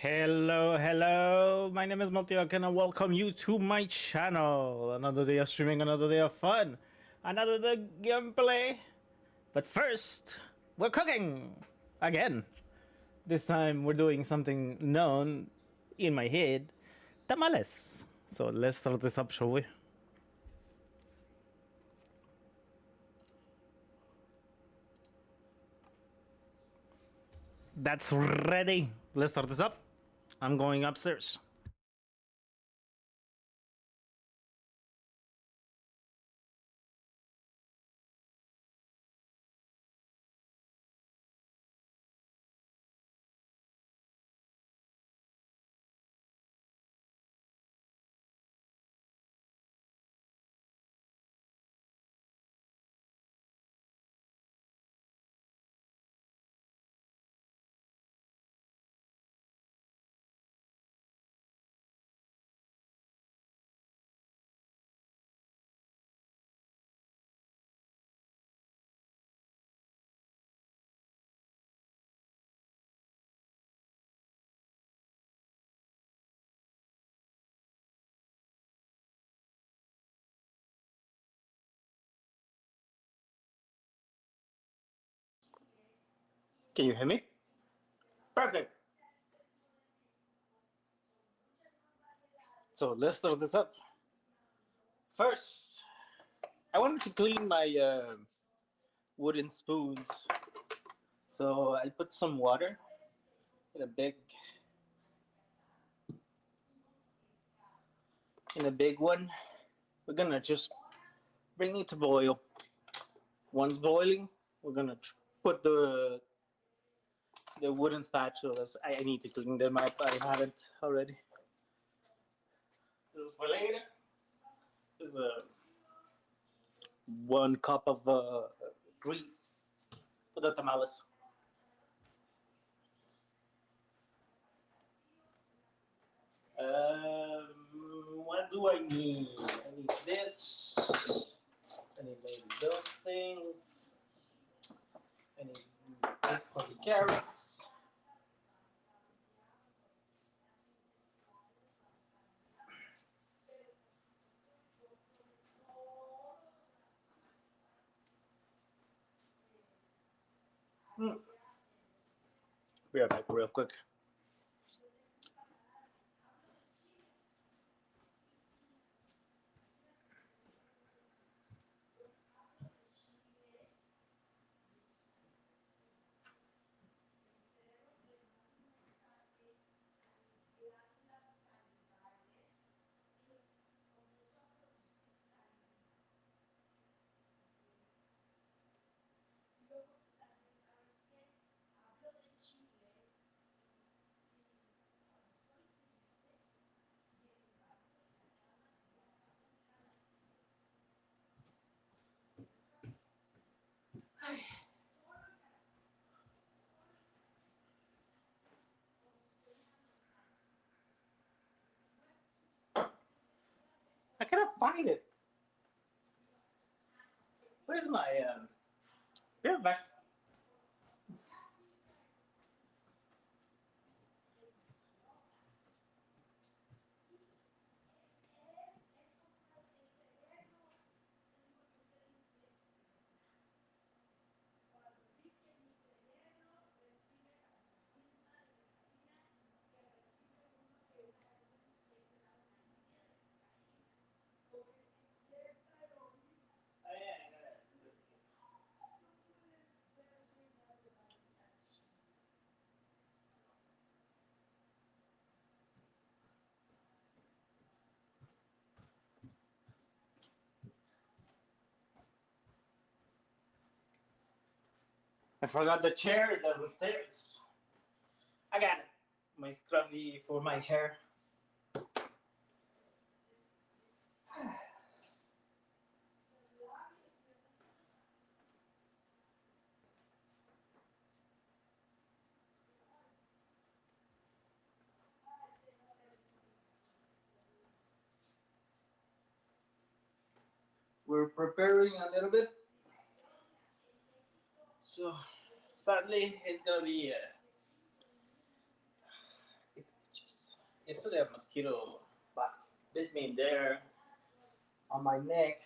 Hello, hello. My name is Multiok and I welcome you to my channel. Another day of streaming, another day of fun, another day of gameplay. But first, we're cooking again. This time we're doing something known in my head, tamales. So let's start this up, shall we? That's ready. Let's start this up. I'm going upstairs. Can you hear me? Perfect. So let's start this up. First, I wanted to clean my wooden spoons. So I put some water in a big one. We're gonna just bring it to boil. Once boiling, we're gonna put the wooden spatulas. I need to clean them up. I haven't already. This is for later. This is 1 cup of grease for the tamales. What do I need? I need this. I need maybe those things. I need for the carrots. Hmm. Be right back real quick. I cannot find it. Where's my be right back. I forgot the chair downstairs. I got it. My scrubby for my hair. We're preparing a little bit. So sadly, it's gonna be Yesterday a mosquito bit me there on my neck.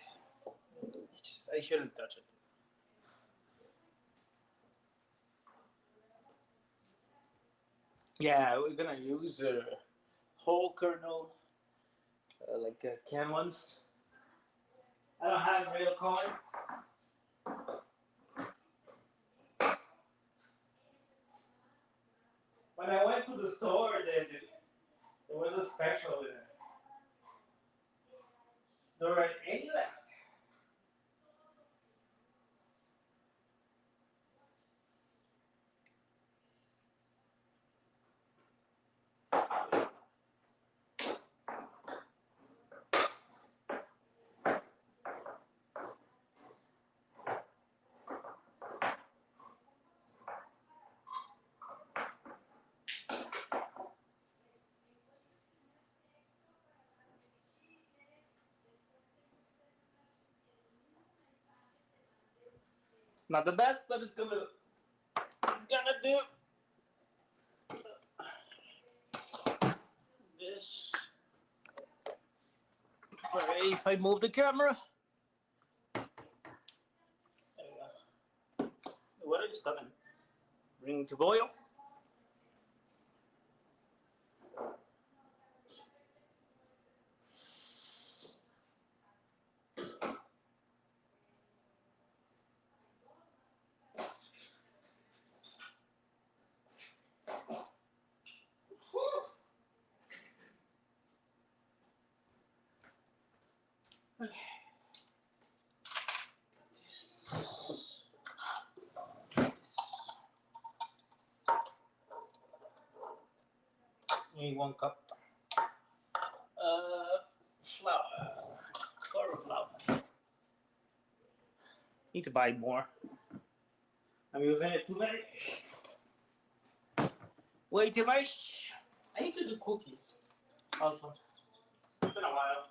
I shouldn't touch it. Yeah, we're gonna use whole kernel, like canned ones. I don't have real corn. When I went to the store, there was a special in it. There were any left. Not the best, but it's gonna do. This. Sorry if I move the camera. There we go. The water is coming. Bring to boil. Okay. Need 1 cup. Flour. Corn flour. Need to buy more. I'm using it too many. Way too much. I need to do cookies. Also, it's been a while.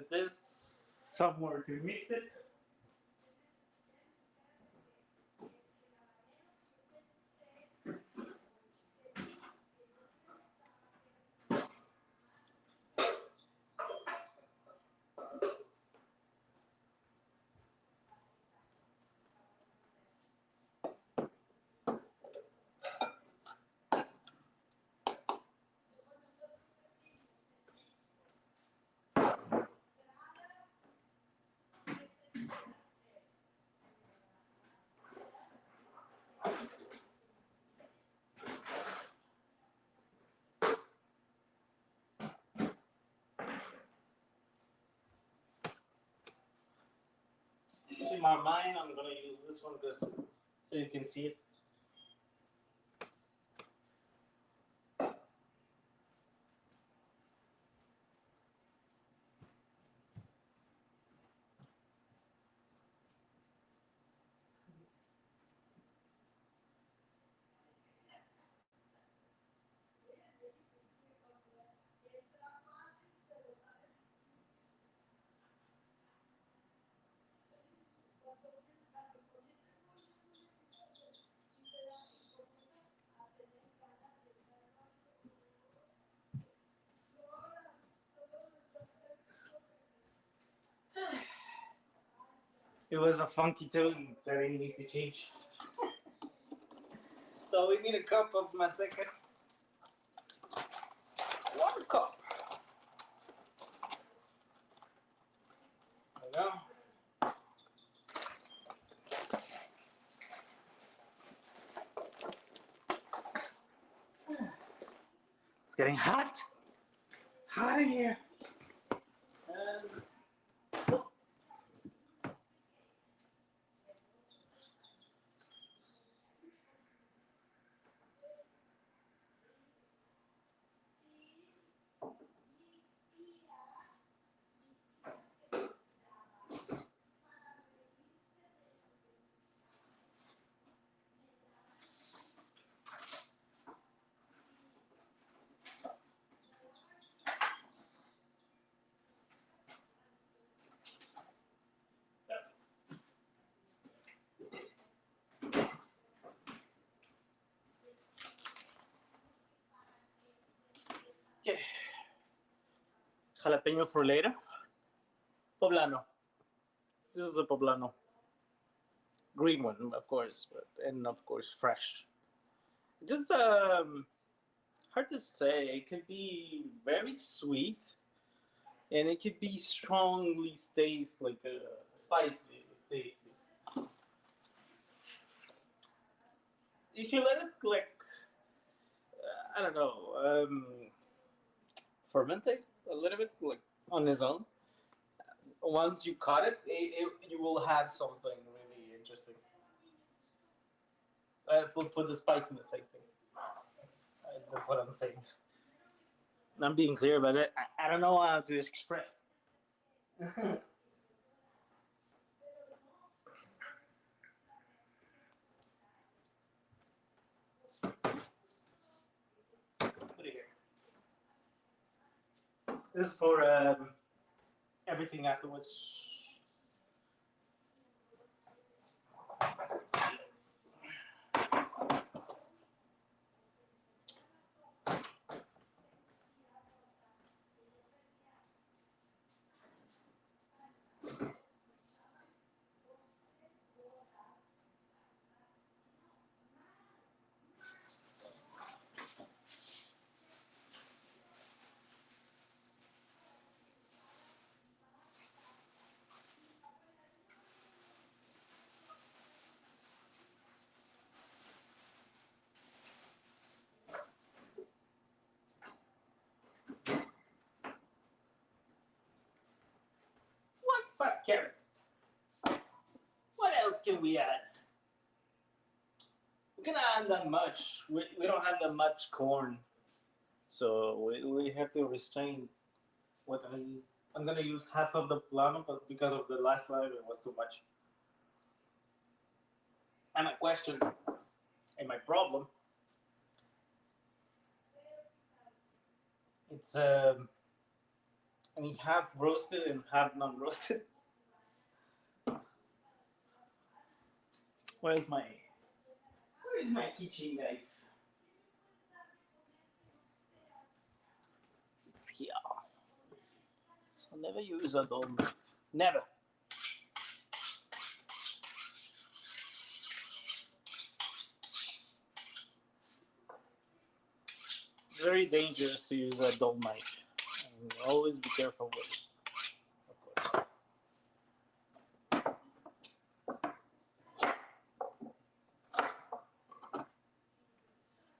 This. Somewhere to mix it. In my mind, I'm gonna use this one because so you can see it. It was a funky tune that I need to change. So we need a cup of my second. 1 cup. There we go. It's getting hot. Hot in here. And Okay, jalapeno for later. Poblano. This is a poblano, green one, of course, but and of course fresh. This hard to say. It could be very sweet, and it could be strongly taste like spicy, tasty. If you let it like I don't know, fermentate a little bit like on its own. Once you cut it, you will have something really interesting. For the spiciness, I think. That's what I'm saying. I'm being clear about it. I don't know how to express. Put it here. This is for everything afterwards. What fat carrot? What else can we add? We cannot add that much. We don't have that much corn, so we have to restrain what I'm gonna use half of the plano, but because of the last slide, it was too much. And my question and my problem, it's I mean half roasted and half non-roasted. Where is my kitchen knife? It's here. So never use a dull knife. Never. Very dangerous to use a dull knife. And always be careful with it. Of course.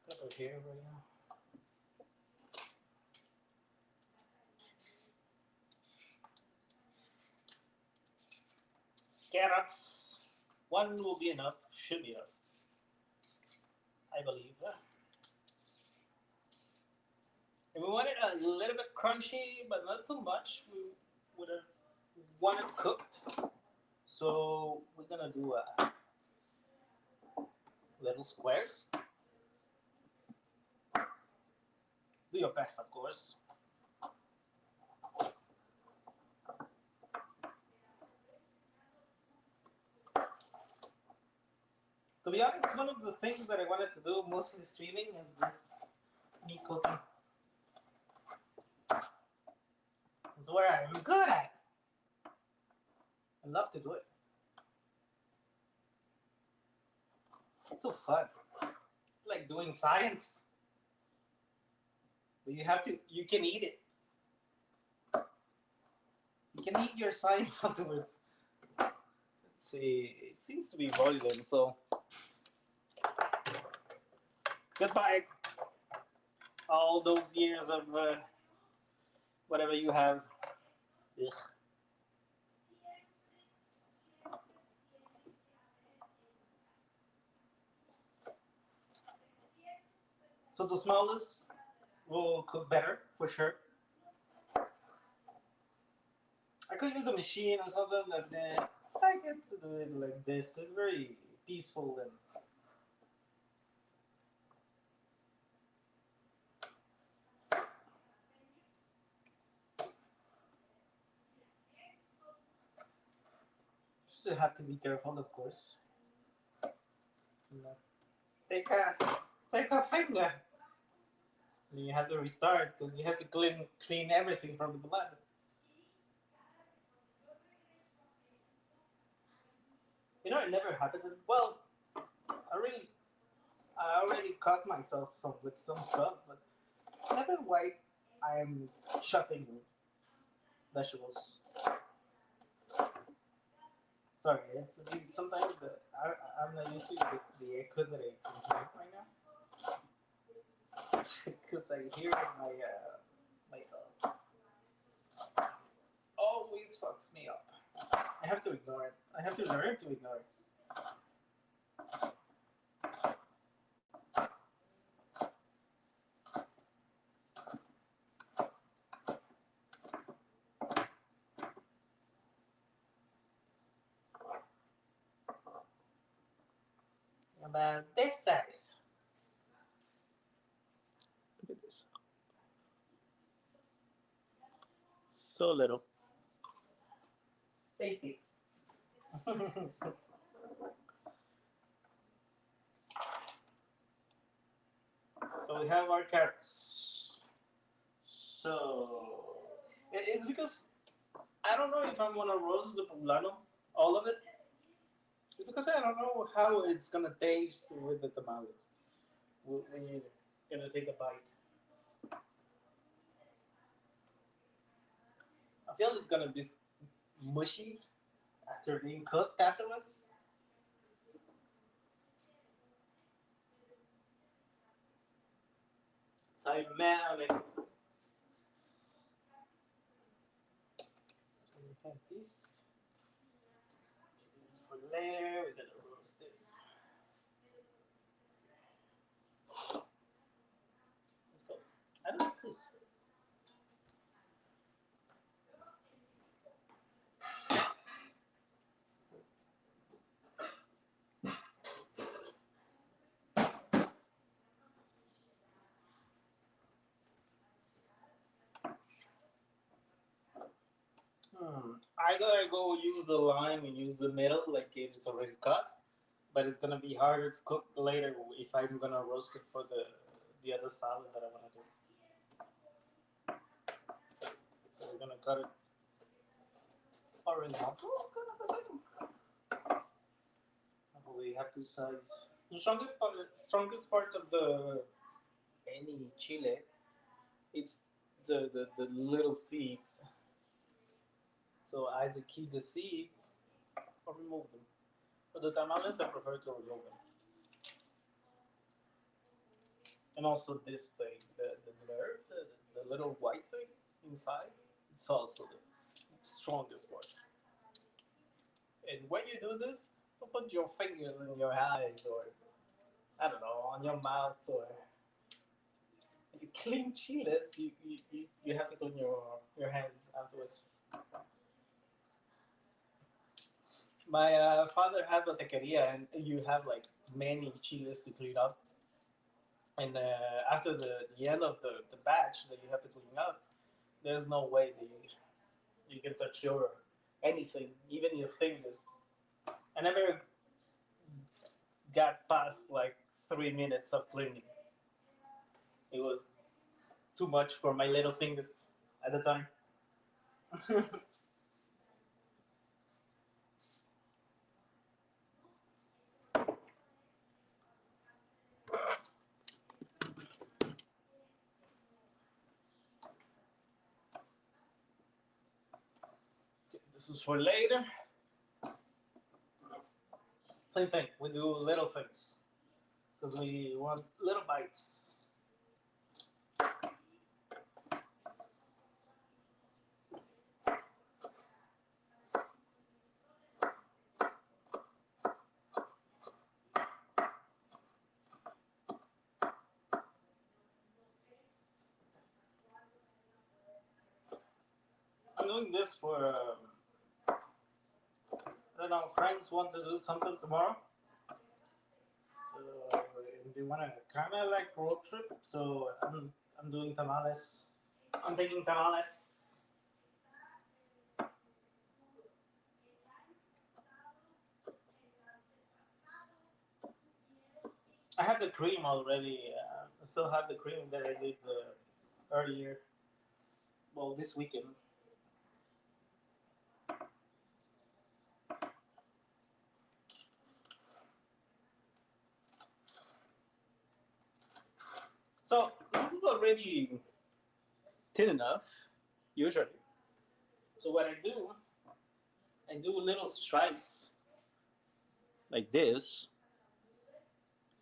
Got over here right now. Carrots. One will be enough. Should be enough. I believe. And we want it a little bit crunchy, but not too much. We would want it cooked. So we're gonna do little squares. Do your best, of course. To be honest, one of the things that I wanted to do mostly streaming is this me cooking. It's where I'm good at. I love to do it. It's so fun. It's like doing science. But you can eat it. You can eat your science afterwards. Let's see, it seems to be boiling, so goodbye. All those years of whatever you have. Ugh. So the smallest will cook better for sure. I could use a machine or something, but I get to do it like this. It's very peaceful and just have to be careful, of course. Take a finger. And you have to restart because you have to clean everything from the blood. You know, it never happened. Well, I really, I already caught myself with some stuff, but never why I'm chopping vegetables. Sorry, sometimes I'm not used to the echo that I can hear right now because I hear myself always fucks me up. I have to ignore it. I have to learn to ignore it. About this size. Look at this. So little. Tasty. So we have our carrots. So it's because I don't know if I'm gonna roast the poblano, all of it. It's because I don't know how it's gonna taste with the tamales. We're gonna take a bite. I feel it's gonna be mushy after being cooked afterwards. So I man it. So we have this. This is for later. We're gonna roast this. Let's go. I don't like this. Either I go use the lime and use the middle, like it's already cut, but it's gonna be harder to cook later if I'm gonna roast it for the other salad that I wanna do. So we're gonna cut it horizontal. We have two sides. The strongest part of the any chile, it's the little seeds. So either keep the seeds or remove them. For the tamales, I prefer to remove them. And also this thing, the nerve, the little white thing inside, it's also the strongest part. And when you do this, don't put your fingers in your eyes or I don't know on your mouth or you clean chiles. You have to clean your hands afterwards. My father has a taqueria, and you have like many chiles to clean up. And after the end of the batch that you have to clean up, there's no way that you can touch your anything, even your fingers. I never got past like 3 minutes of cleaning. It was too much for my little fingers at the time. Okay, this is for later. Same thing. We do little things because we want little bites. I'm doing this for I don't know. Friends want to do something tomorrow. They want to kind of like road trip. So I'm doing tamales. I'm taking tamales. I have the cream already still have the cream that I did earlier. Well, this weekend. So this is already thin enough, usually. So what I do little stripes like this,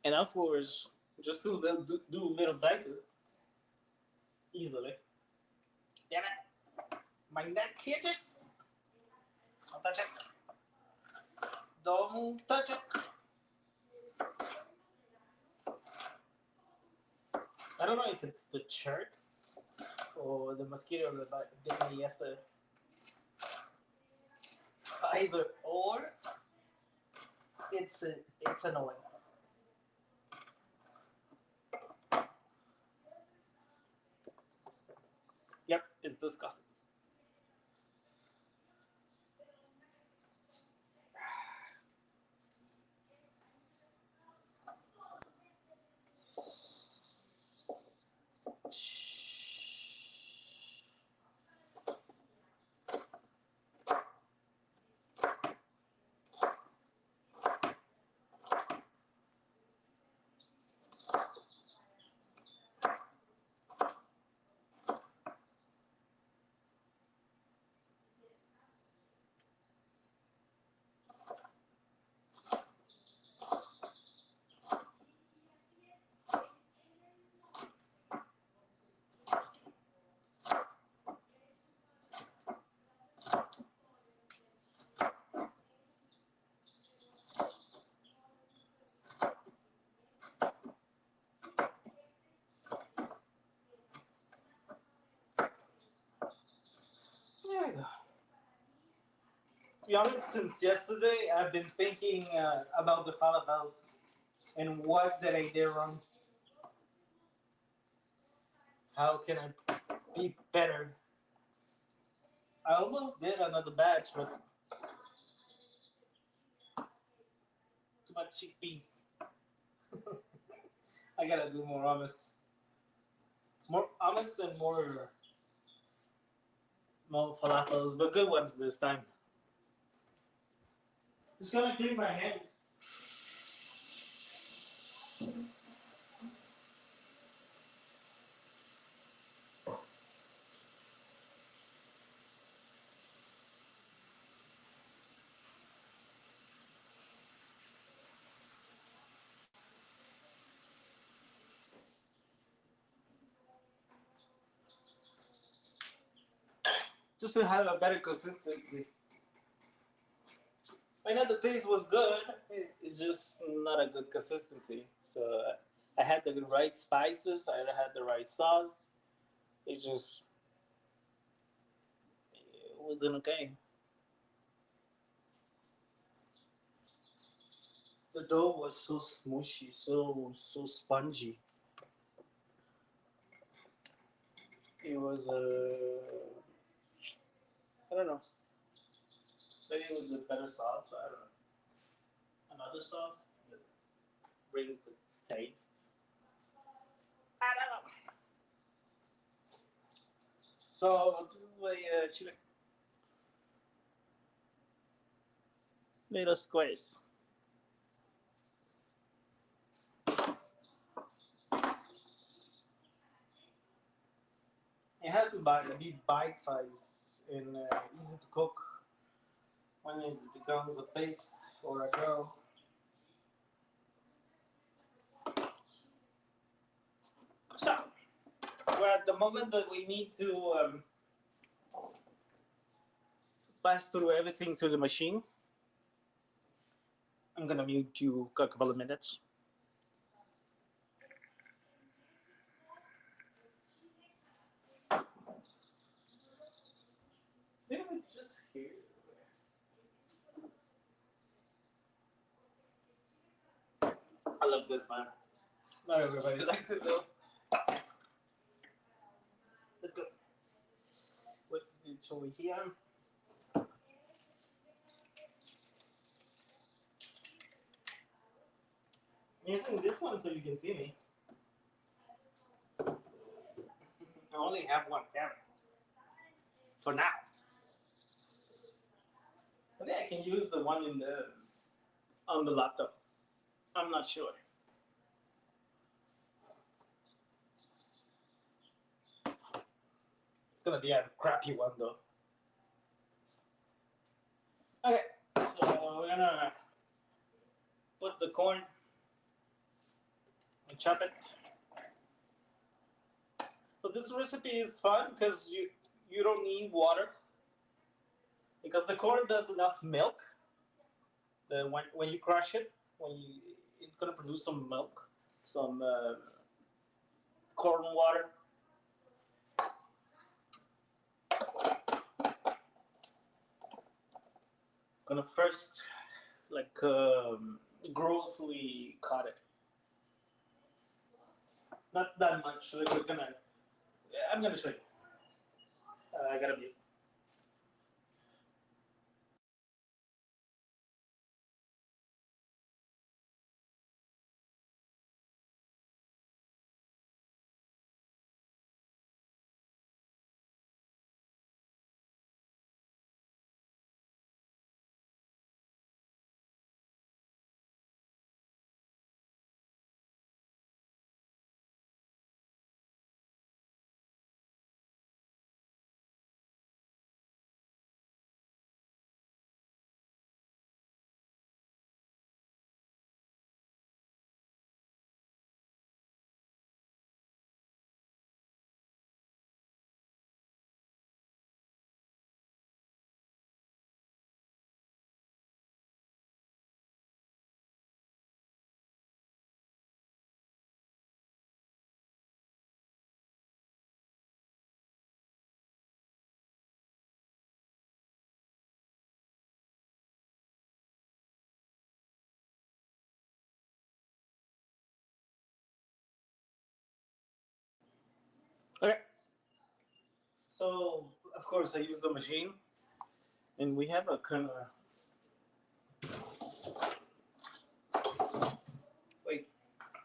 and afterwards just do little dices easily. Damn it! My neck hitches. Don't touch it. Don't touch it. I don't know if it's the shirt or the mosquito that bit me yesterday. Either or, it's annoying. Yep, it's disgusting. There we go. To be honest, since yesterday, I've been thinking about the falafels and what did I do wrong. How can I be better? I almost did another batch, but too much chickpeas. I gotta do more hummus and more falafels, but good ones this time. Just gonna clean my hands. Just to have a better consistency. I know the taste was good. It's just not a good consistency. So I had the right spices. I had the right sauce. It just it wasn't okay. The dough was so smushy, so spongy. It was I don't know. Maybe it was a better sauce. I don't know. Another sauce that brings the taste. I don't know. So this is my chili. Little squares. It has to be bite size and easy to cook when it becomes a paste or a dough. So we're at the moment that we need to pass through everything to the machine. I'm gonna mute you a couple of minutes. Didn't we just hear? I love this man. Not everybody likes it though. Let's go. What shall we hear? I'm using this one so you can see me. I only have one camera for now. I think I can use the one in the on the laptop. I'm not sure. It's gonna be a crappy one though. Okay, so we're gonna put the corn and chop it. So this recipe is fun because you don't need water because the corn does enough milk. When you crush it, when you it's gonna produce some milk, some corn water. Gonna first like grossly cut it. Not that much. Like we're gonna. I'm gonna show you. I gotta be. Okay. So of course I use the machine, and we have a kind of wait.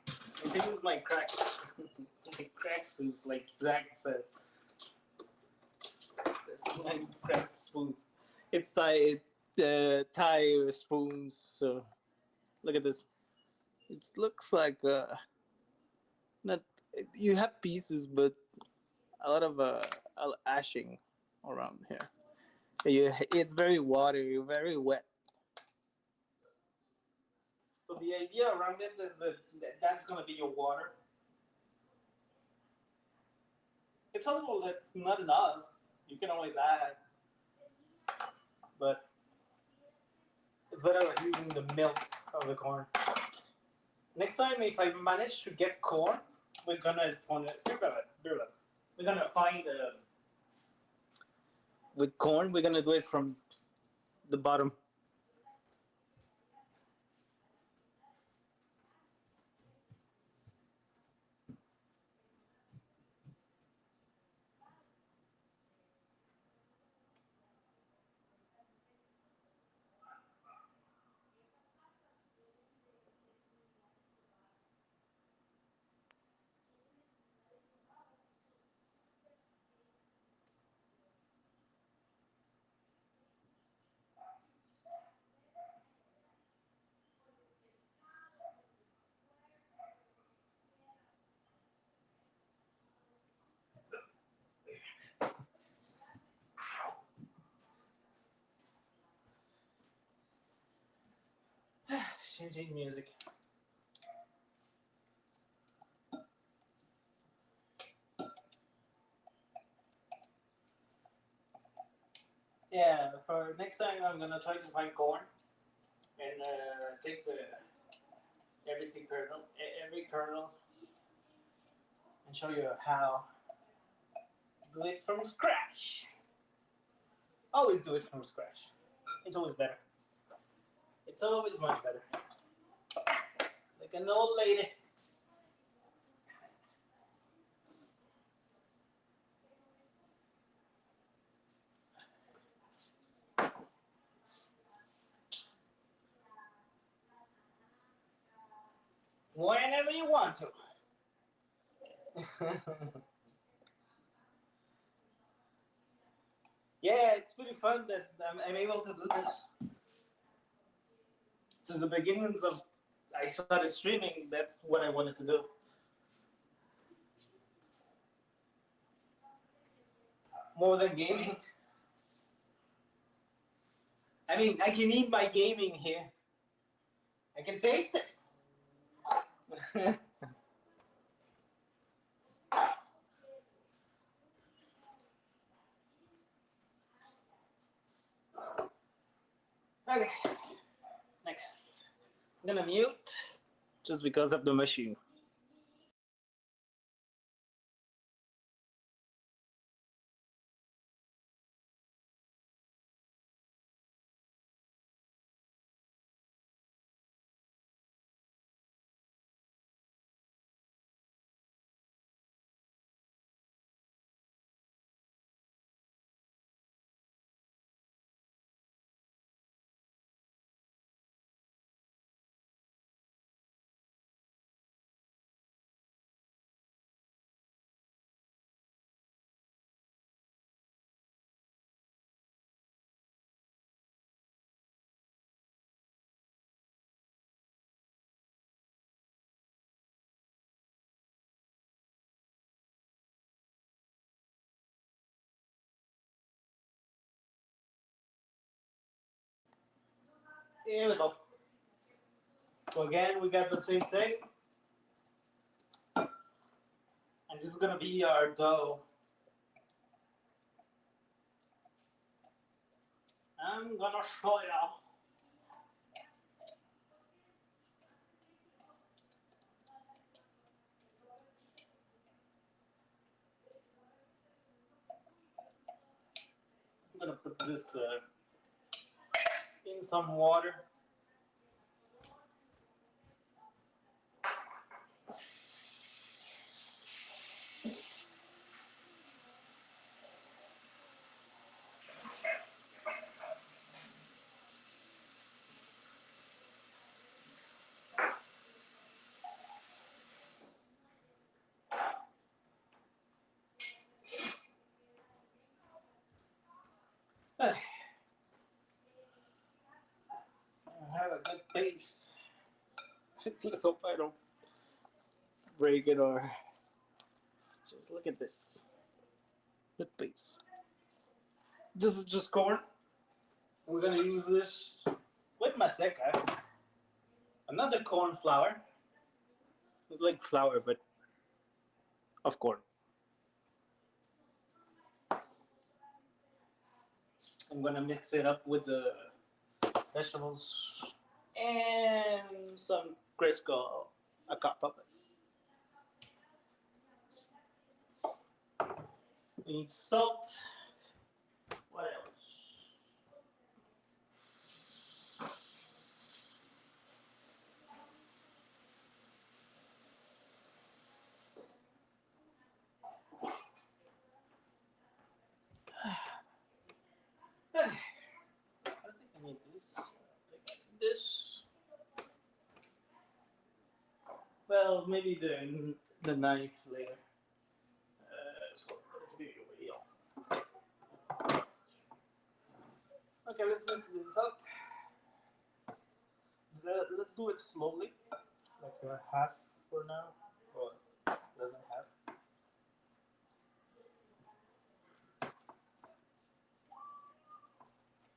I think with my cracks, my cracks is like Zach says. There's my cracked spoons. It's like Thai spoons. So look at this. It looks like not you have pieces, but a lot of ashing around here. It's very watery, very wet. So the idea around it is that that's gonna be your water. It's a little that's not enough. You can always add, but it's better like using the milk of the corn. Next time, if I manage to get corn, we're gonna find it. We're gonna find with corn. We're gonna do it from the bottom. Changing music. Yeah, for next time I'm gonna try to find corn and take the every kernel, and show you how to do it from scratch. Always do it from scratch. It's always better. It's always much better. Like an old lady. Whenever you want to. Yeah, it's pretty fun that I'm able to do this. Since the beginnings of I started streaming, that's what I wanted to do. More than gaming. I mean, I can eat my gaming here. I can taste it. Okay, next. I'm gonna mute just because of the machine. Here we go. So again, we got the same thing, and this is gonna be our dough. I'm gonna show you. I'm gonna put this in some water. I have a good paste. Let's hope I don't break it or just look at this. Good paste. This is just corn. We're gonna use this with maseca, another corn flour. It's like flour, but of corn. I'm gonna mix it up with the vegetables and some Crisco, a cup of it. We need salt. What else? I think I need this. I think I need this. Well, maybe the knife later. So okay, let's mix this up. Let's do it slowly, like a half for now, or less than half.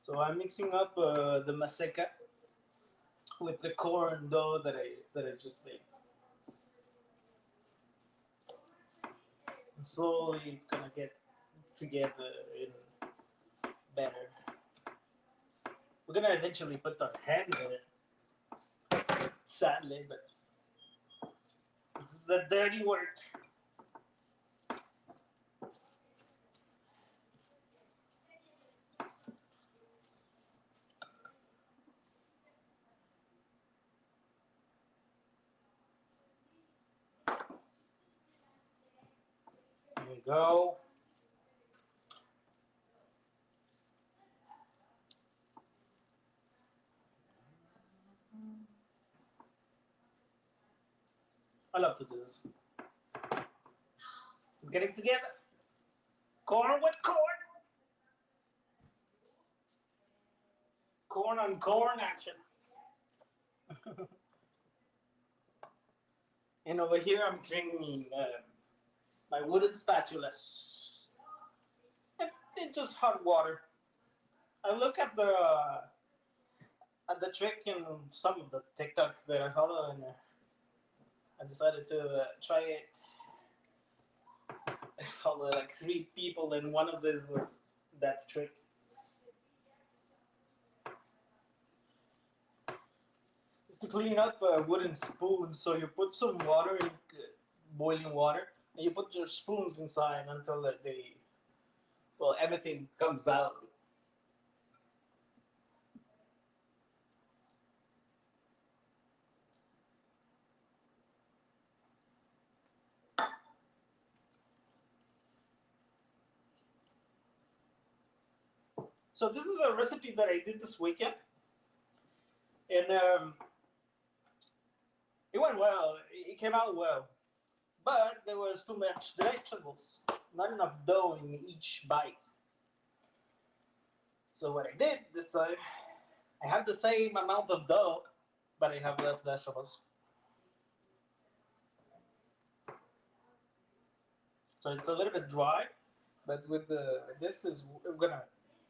So I'm mixing up the maseca with the corn dough that I just made. And slowly it's gonna get together in better. We're gonna eventually put our hands in it, sadly, but this is the dirty work. There we go. I love to do this. Getting together. Corn with corn. corn on corn action. And over here, I'm drinking my wooden spatulas. And just hot water. I look at the trick in some of the TikToks that I follow, and I decided to try it. I follow like 3 people, and one of these that trick. Is to clean up a wooden spoon. So you put some water in boiling water, and you put your spoons inside until they, well, everything comes out. So this is a recipe that I did this weekend, and it went well. It came out well, but there was too much vegetables, not enough dough in each bite. So what I did this time, I have the same amount of dough, but I have less vegetables. So it's a little bit dry, but with the this is we're gonna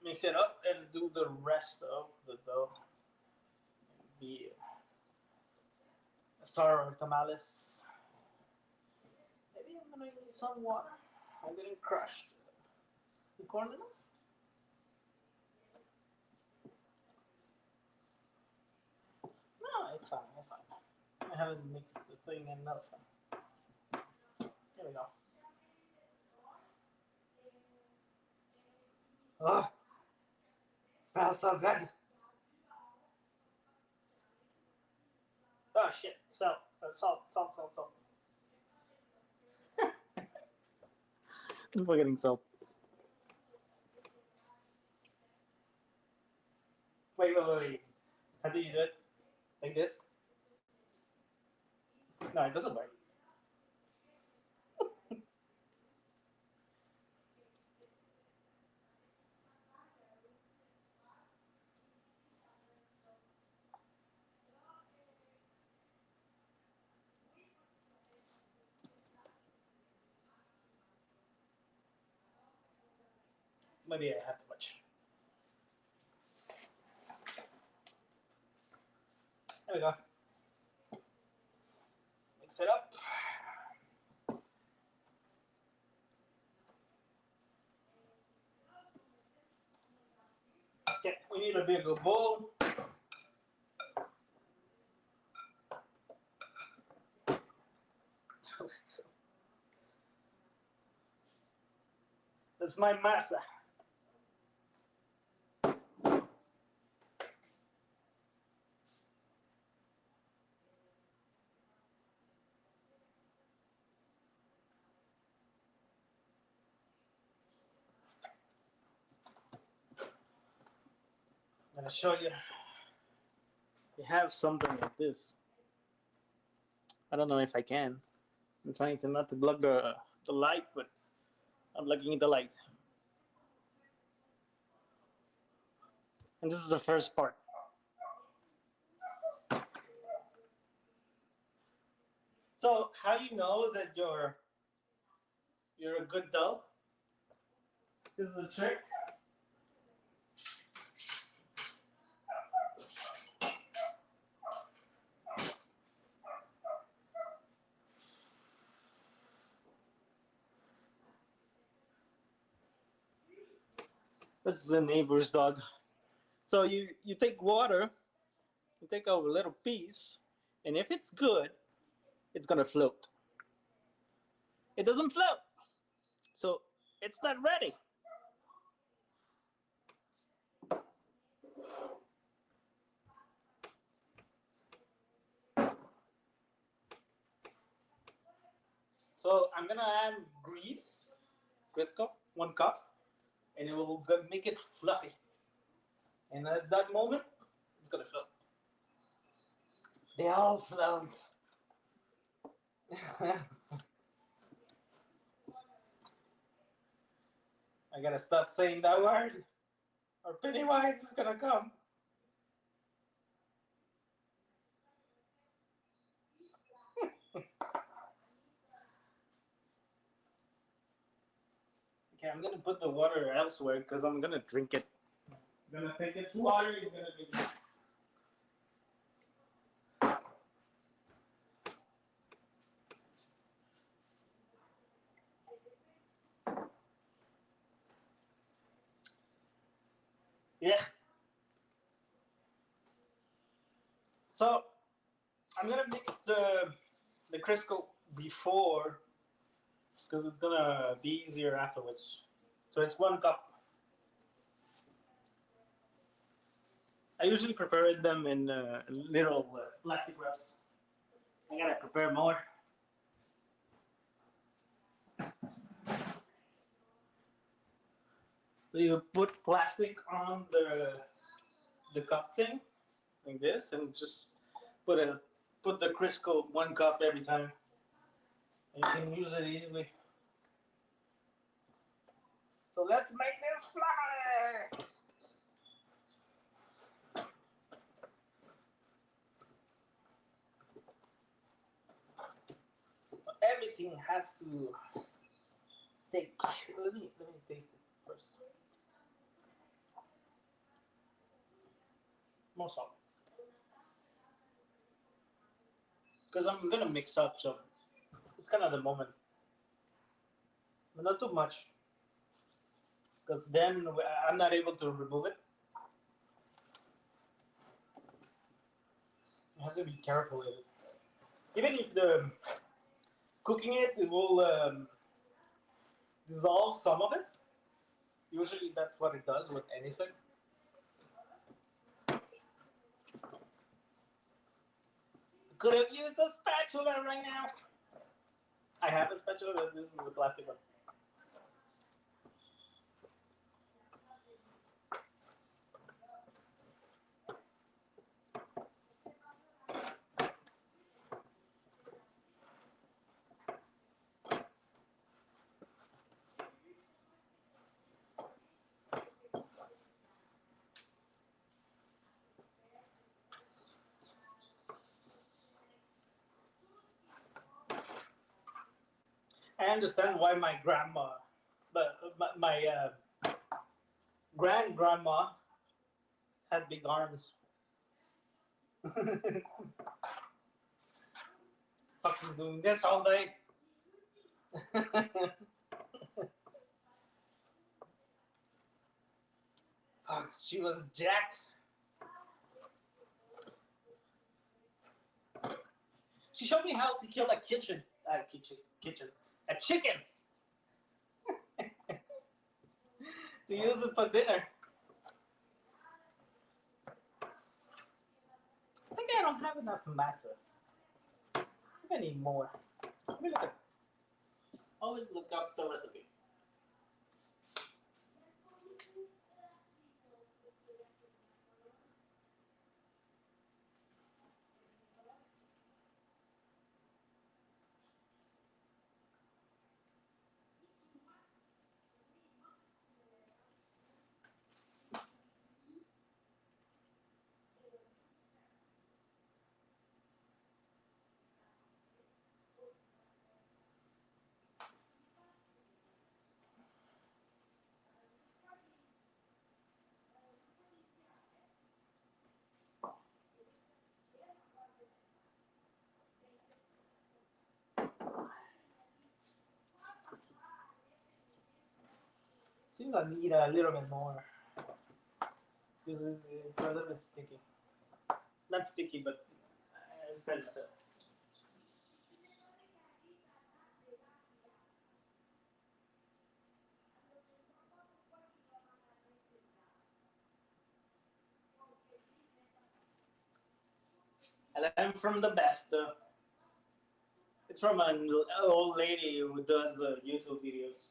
mix it up and do the rest of the dough. The star or tamales. Maybe I'm gonna use some water. I didn't crush the corn enough. No, it's fine. It's fine. I haven't mixed the thing enough. Here we go. Oh, it smells so good. Oh shit! Salt. I'm forgetting salt. Wait. How do you do it? Like this? No, it doesn't work. Maybe I have too much. There we go. Mix it up. Okay, we need a bigger bowl. That's my masa. I'm gonna show you. We have something like this. I don't know if I can. I'm trying to not to block the light, but I'm blocking the light. And this is the first part. So how you know that you're a good dough? This is a trick. That's the neighbor's dog. So you take water, you take a little piece, and if it's good, it's gonna float. It doesn't float, so it's not ready. So I'm gonna add grease, Crisco, 1 cup, and it will make it fluffy. And at that moment, it's gonna float. They all float. I gotta stop saying that word, or Pennywise is gonna come. Okay, I'm gonna put the water elsewhere because I'm gonna drink it. I'm gonna think it's water. You're gonna drink it. Yeah. So I'm gonna mix the Crisco before because it's gonna be easier afterwards. So it's 1 cup. I usually prepare them in little plastic wraps. I gotta prepare more. So you put plastic on the cup thing like this, and just put a put the Crisco 1 cup every time. And you can use it easily. So let's make this fluffy. Everything has to take. Let me taste it first. More salt, because I'm gonna mix up, so it's kind of the moment, but not too much, because then I'm not able to remove it. You have to be careful with it. Even if the cooking it will dissolve some of it. Usually that's what it does with anything. Could have used a spatula right now. I have a spatula, but this is a plastic one. I understand why my grandma, but my grand grandma had big arms. Fucking doing this all day. Fuck, she was jacked. She showed me how to kill a kitchen, a chicken to use it for dinner. I think I don't have enough masa. I think I need more. Let me look at. Always look up the recipe. Seems I need a little bit more. This is it's a little bit sticky. Not sticky, but it's kind of. I learned from the best. It's from an old lady who does YouTube videos.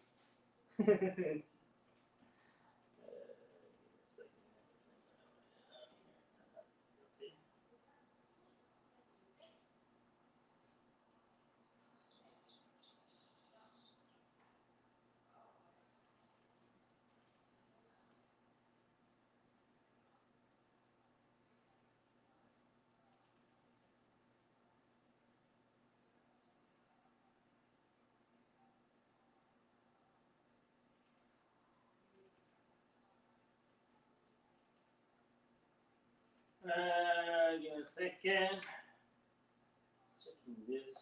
Give me a second. Checking this.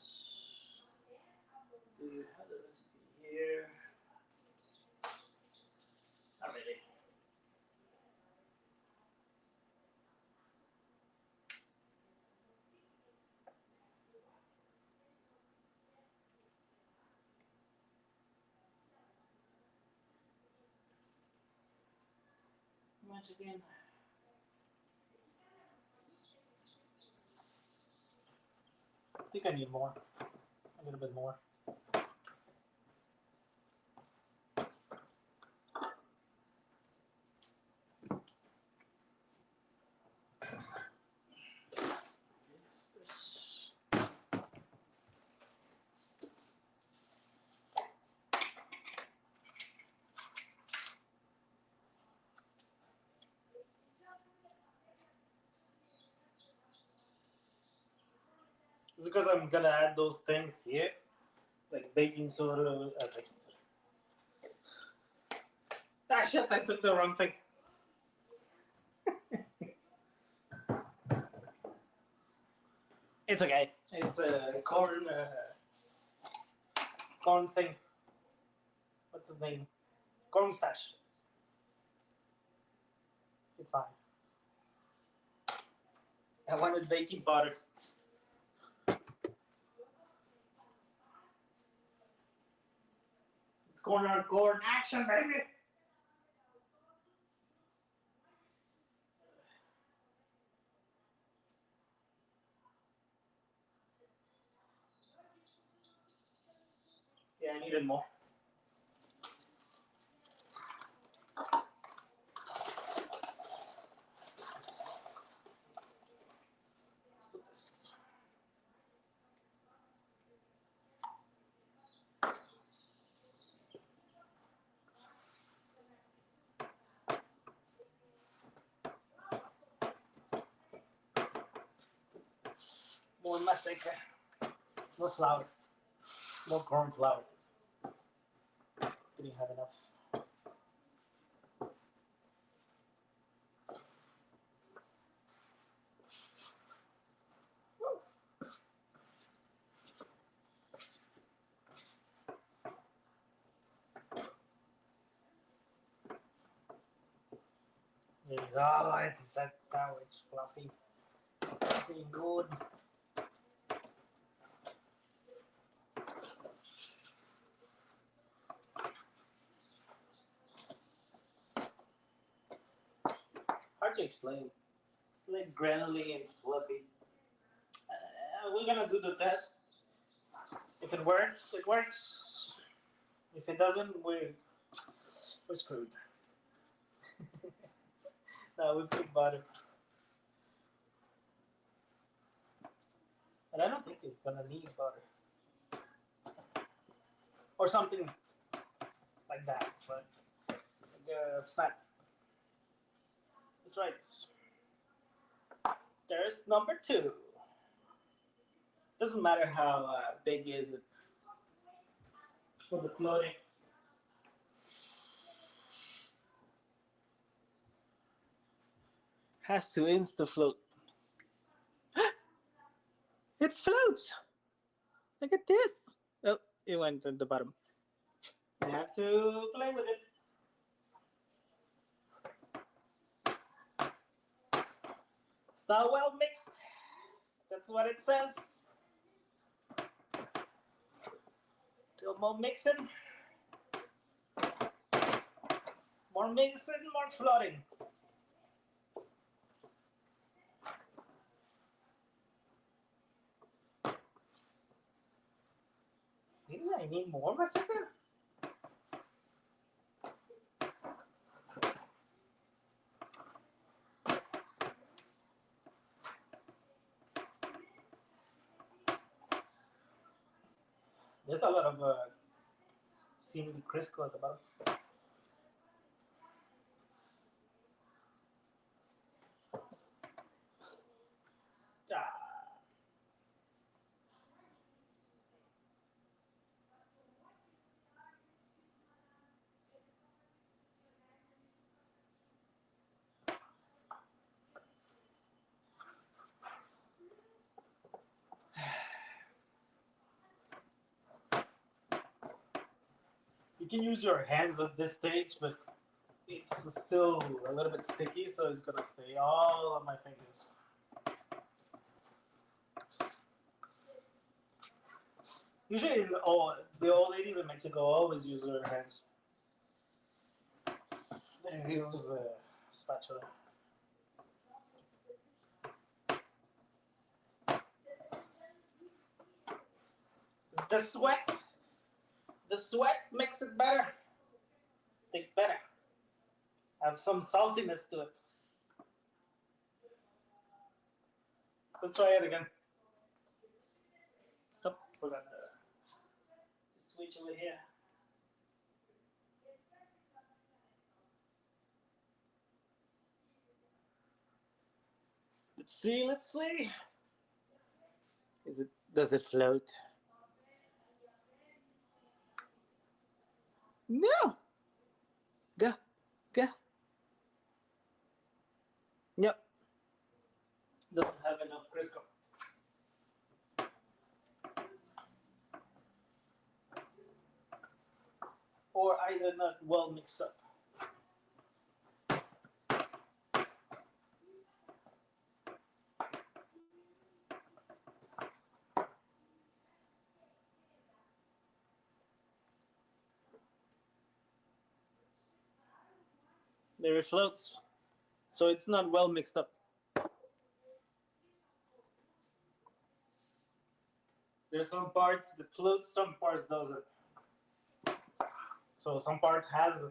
Do you have the recipe here? Not really. Once again. I think I need more. A little bit more. This. It's because I'm gonna add those things here, like baking soda. Baking soda. Ah shit! I took the wrong thing. It's okay. It's a corn thing. What's his name? Cornstarch. It's fine. I wanted baking powder. It's corn on corn action, baby. Yeah, I needed more. Let's put this. More mastica. More flour. More corn flour. Didn't have enough. There you go. It's that now it's fluffy. Fluffy good. Hard to explain. It's like granulary and fluffy. We're gonna do the test. If it works, it works. If it doesn't, we're screwed. No, we put butter. But I don't think it's gonna need butter. Or something like that. But like fat. That's right. There's number two. Doesn't matter how big is it for the floating. Has to insta float. It floats. Look at this. Oh, it went at the bottom. I have to play with it. It's not well mixed. That's what it says. Still more mixing. More mixing, more floating. Maybe I need more massaker? There's a lot of seemingly Crisco at the bottom. Ah. You can use your hands at this stage, but it's still a little bit sticky, so it's gonna stay all on my fingers. Usually, the old ladies in Mexico always use their hands. They use a spatula. The sweat, the sweat makes it better. It's better. Have some saltiness to it. Let's try it again. Oh, forgot to switch over here. Let's see. Let's see. Is it? Does it float? No. Go. Go. Yep. Doesn't have enough Crisco. Or either not well mixed up. There it floats. So it's not well mixed up. There's some parts that float, some parts doesn't. So some part has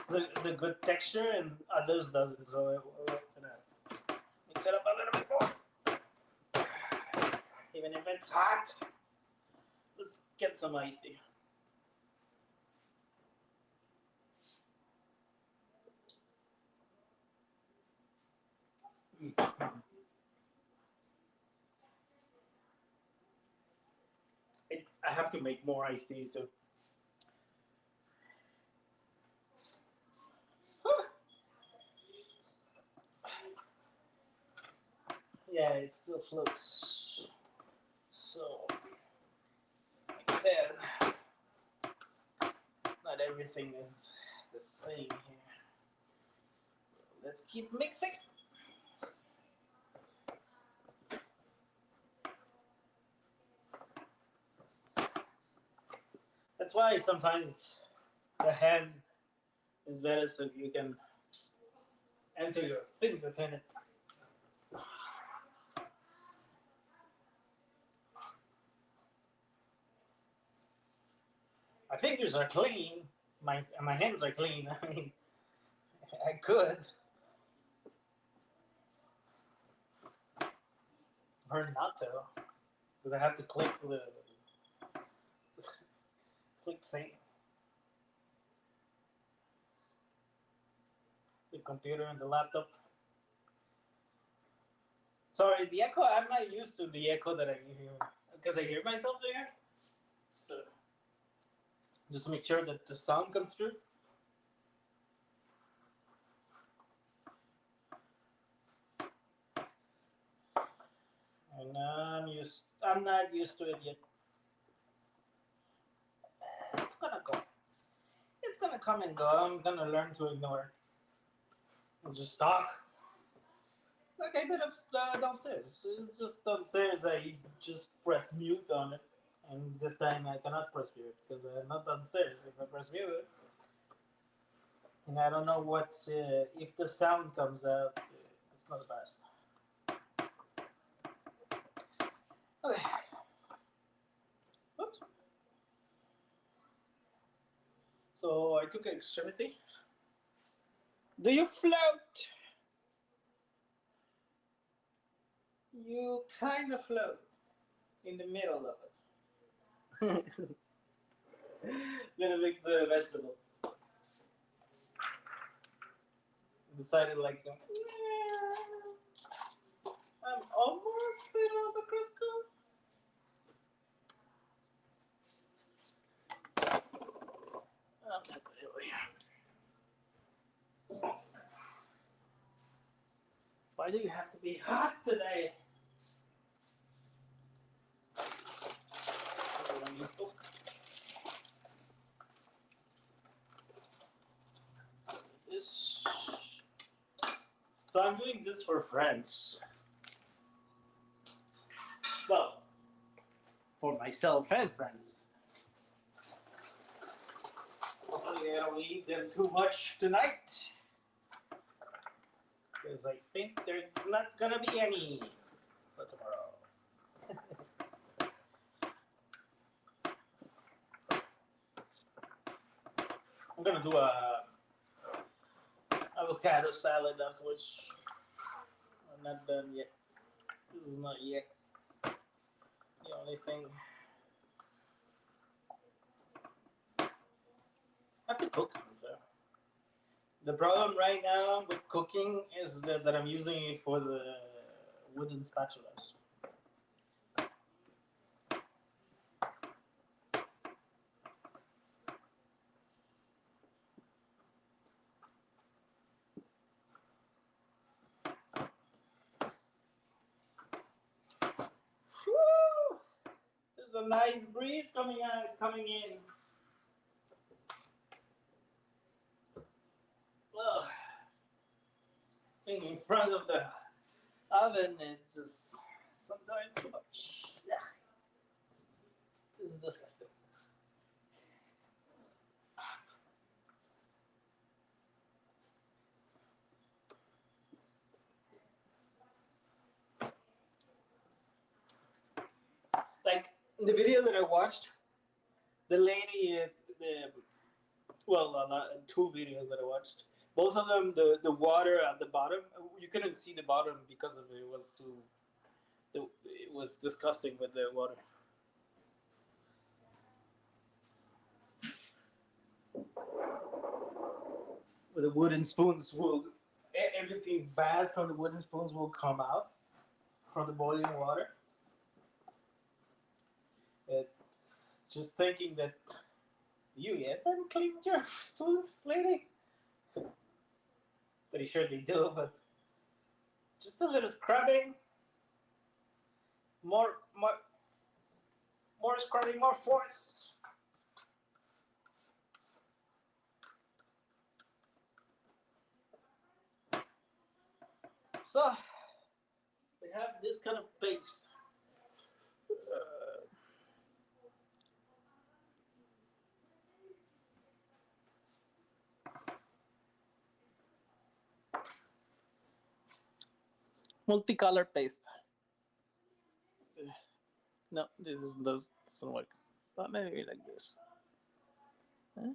the good texture and others doesn't. So we're gonna mix it up a little bit more. Even if it's hot, let's get some iced tea. I have to make more iced tea too. Yeah, it still floats. So, like I said, not everything is the same here. Let's keep mixing. That's why sometimes the hand is better so you can enter your fingers in it. My fingers are clean. My hands are clean. I mean, I could. Or not to. Because I have to click the click things. The computer and the laptop. Sorry, the echo. I'm not used to the echo that I hear because I hear myself there. So just to make sure that the sound comes through. And I'm not used to it yet. It's gonna go. It's gonna come and go. I'm gonna learn to ignore it. And just talk. Like I did downstairs. It's just downstairs. I just press mute on it, and this time I cannot press mute because I'm not downstairs. If I press mute, and I don't know what's if the sound comes out, it's not the best. Okay. Oops. So I took an extremity. Do you float? You kind of float in the middle of it. Gonna make the vegetable. Decided like, I'm almost fit on the Crisco. I'm gonna put it over here. Why do you have to be hot today? this. So I'm doing this for friends. Well, for myself and friends. Hopefully, I don't eat them too much tonight. Because I think there's not gonna be any for tomorrow. I'm gonna do a avocado salad afterwards. I'm not done yet. This is not yet the only thing. I have to cook. The problem right now with cooking is that I'm using it for the wooden spatulas. Whew! There's a nice breeze coming in. Ugh. Being in front of the oven is just sometimes too much. Ugh. This is disgusting. Like the video that I watched, the lady, the well, two videos that I watched. Both of them, the water at the bottom, you couldn't see the bottom because of it was too. It was disgusting with the water. With the wooden spoons will everything bad from the wooden spoons will come out from the boiling water. It's just thinking that you haven't cleaned your spoons, lady. Pretty sure they do, but just a little scrubbing, more, more, more scrubbing, more force. So we have this kind of paste. Multicolor paste. No, doesn't work. But maybe like this. Huh?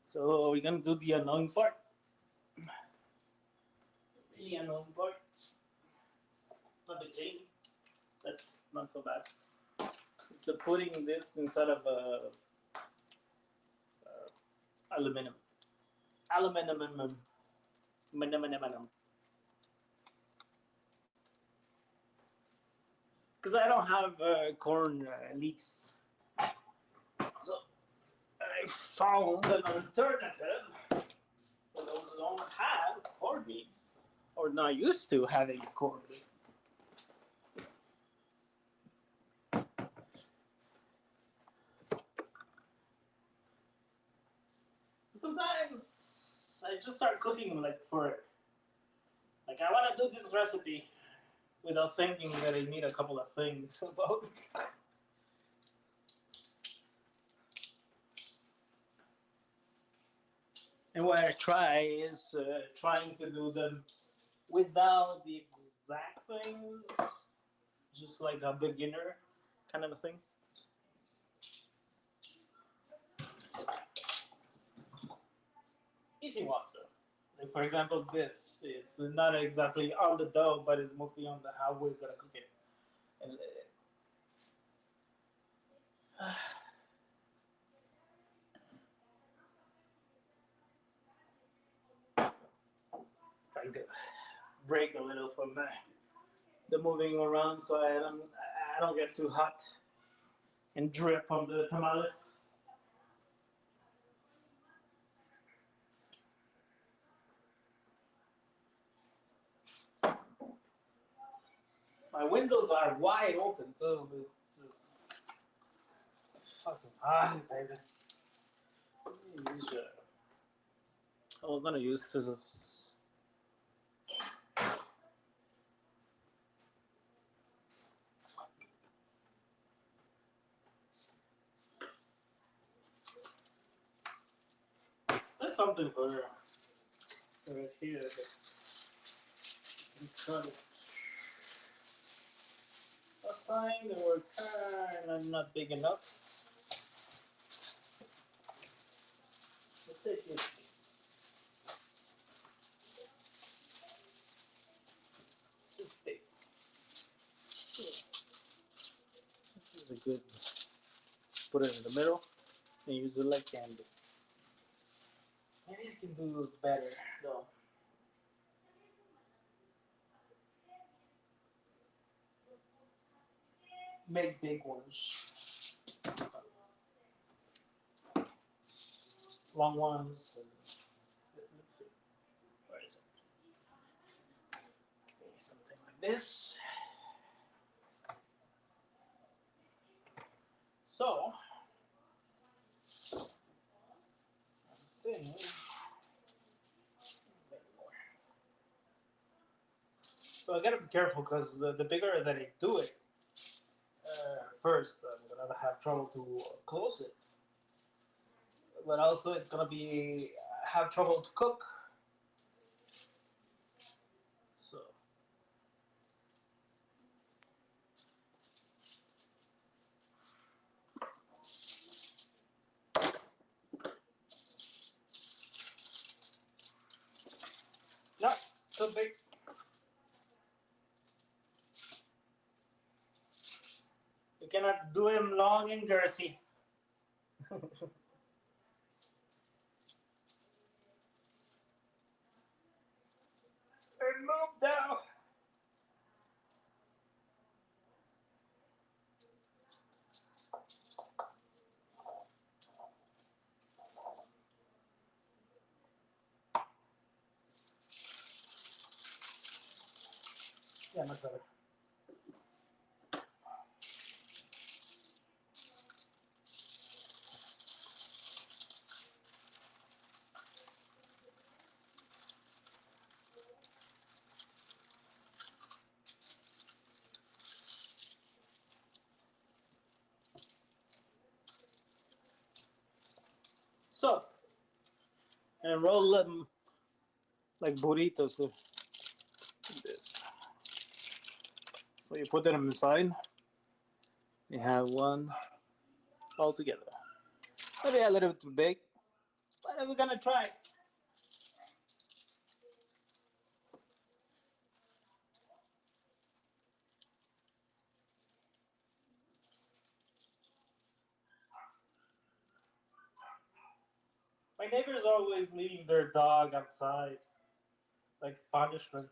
So we're gonna do the annoying part. The annoying part. Not the chain. That's not so bad. It's the putting this inside of aluminum. Aluminum. Aluminum. Because I don't have corn leeks. So I found an alternative for those who don't have corn leeks or not used to having corn leeks. Sometimes I just start cooking like I want to do this recipe without thinking that I need a couple of things about. And what I try is trying to do them without the exact things, just like a beginner kind of a thing. If you want to. Like for example, this it's not exactly on the dough, but it's mostly on the how we're gonna cook it. And trying to break a little from the moving around, so I don't get too hot and drip on the tamales. My windows are wide open too. It's just fucking hot, baby. Let me use your. Oh, I'm gonna use scissors. There's something for right here. Cut it. Last time they were kind of not big enough. Let's take this. This big. This is a good. Put it in the middle and use it like candy. Maybe I can do better though. Make big ones. Long ones. Let's see. Where is it? Okay, something like this. So, I'm saying. So I gotta be careful because the bigger that I do it, first I'm gonna have trouble to close it. But also it's gonna be have trouble to cook. So no, too big. You cannot do him long and girthy. And move down. Yeah, much better. So, and roll them like burritos. This. So you put them inside. You have one all together. Maybe a little bit too big, but we're gonna try. My neighbors always leave their dog outside, like punishment.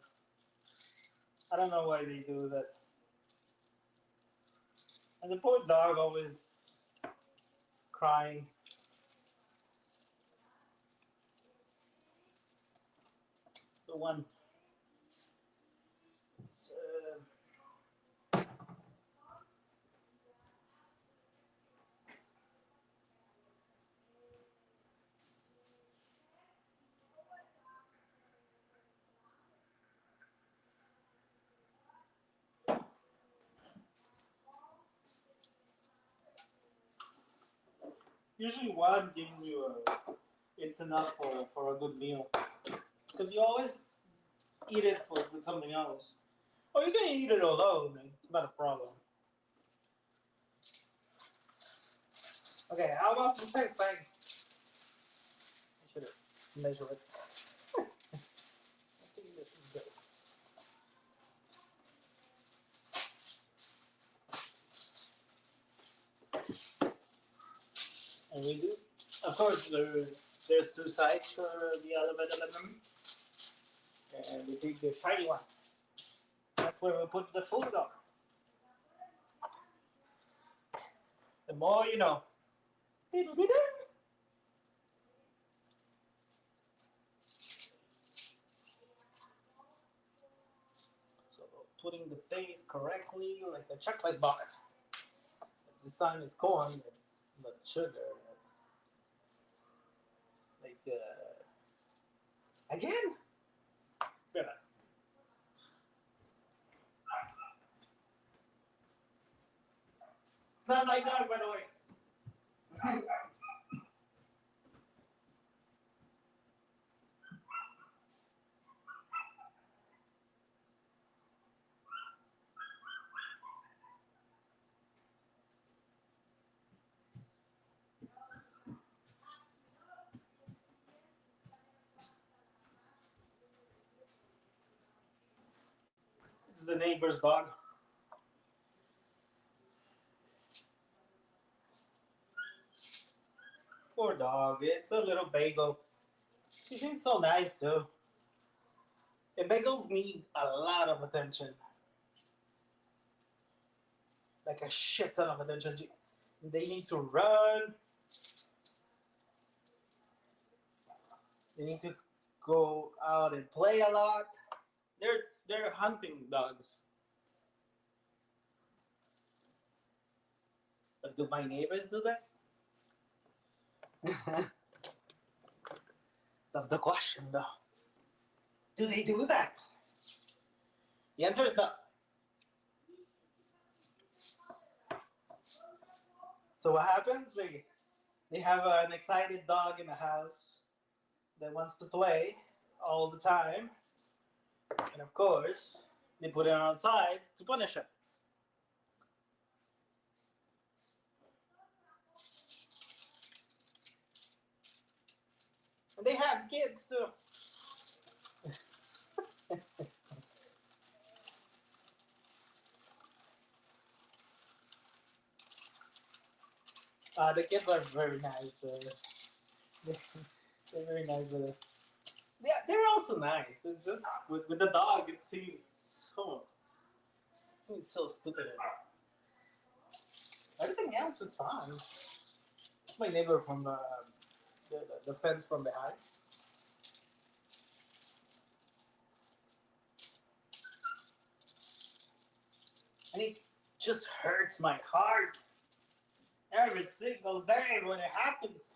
I don't know why they do that. And the poor dog always crying. The one. Usually one gives you it's enough for a good meal. Because you always eat it with something else. Or you can eat it alone, it's not a problem. Okay, how about the same thing? I should have measured it. I think this is good. And we do. Of course, there's two sides for the elevator lemon. And we take the shiny one. That's where we put the food on. The more you know. So putting the taste correctly, like a chocolate bar. This time it's corn, it's not sugar. Like again, yeah. It's not like that, by the way. It's the neighbor's dog. Poor dog. It's a little bagel. She seems so nice too. And bagels need a lot of attention, like a shit ton of attention. They need to run. They need to go out and play a lot. They're hunting dogs. But do my neighbors do that? That's the question, though. Do they do that? The answer is no. So what happens? They have an excited dog in the house that wants to play all the time, and of course, they put it outside to punish it. And they have kids too. The kids are very nice. They're very nice with us. Yeah, they're also nice. It's just with the dog, it seems so stupid. Everything else is fine. It's my neighbor from the fence from behind. And it just hurts my heart every single day when it happens.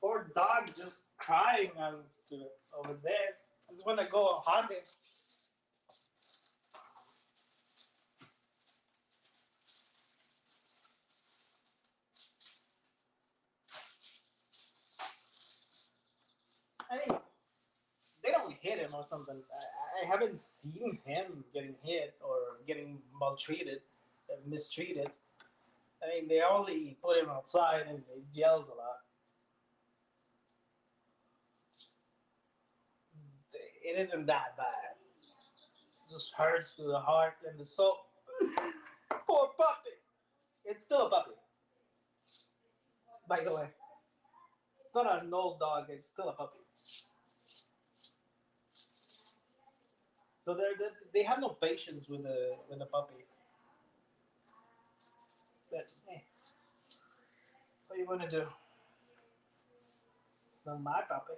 Poor dog just crying over there. Just want to go hunting. I mean, they don't hit him or something. I haven't seen him getting hit or getting maltreated, mistreated. I mean, they only put him outside and he yells a lot. It isn't that bad. It just hurts to the heart and the soul. Poor puppy. It's still a puppy, by the way. It's not an old dog. It's still a puppy. So they have no patience with the puppy. But hey, what are you gonna do? Not my puppy.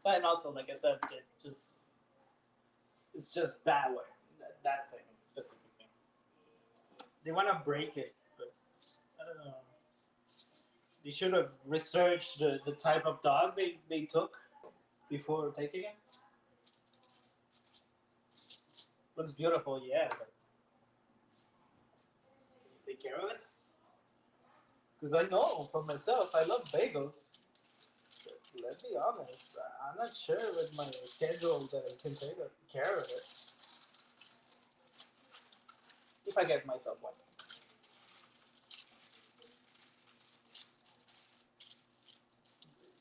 And also, like I said, it's just that way. That thing specifically. They want to break it, but I don't know. They should have researched the type of dog they took before taking it. Looks beautiful, yeah, but you take care of it. Because I know for myself, I love bagels. But let's be honest, I'm not sure with my schedule that I can take care of it if I get myself one.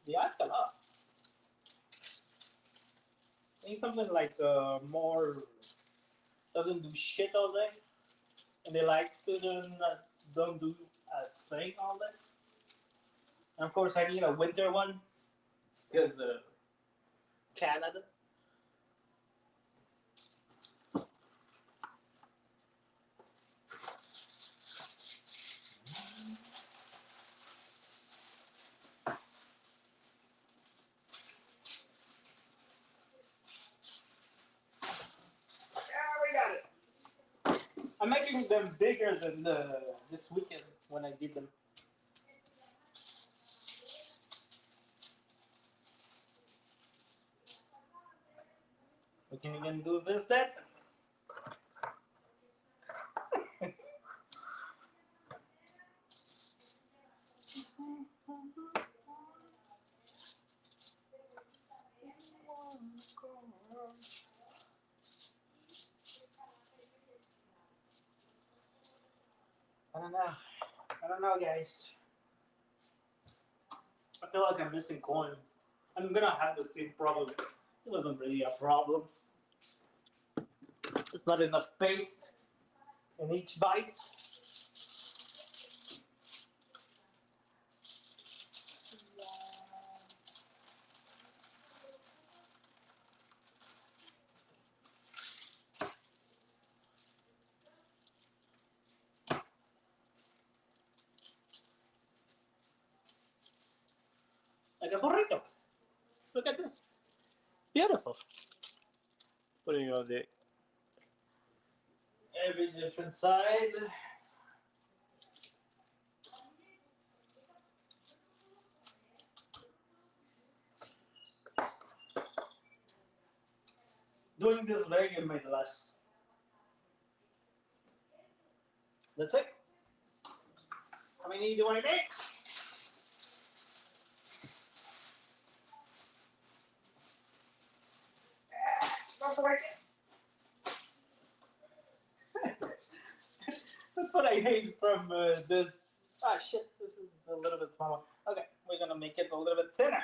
They ask a lot. I need something like more doesn't do shit all day, and they like to don't do a thing all day. And of course, I need a winter one because Canada. I'm making them bigger than this weekend when I did them. We can even do this, that. I don't know. I don't know, guys. I feel like I'm missing corn. I'm gonna have the same problem. It wasn't really a problem. It's not enough paste in each bite. Like a burrito. Look at this. Beautiful. Putting on the every different side. Doing this very made less. That's it. How many do I make? Not the right. That's what I hate from this. Ah, shit, this is a little bit smaller. Okay, we're gonna make it a little bit thinner.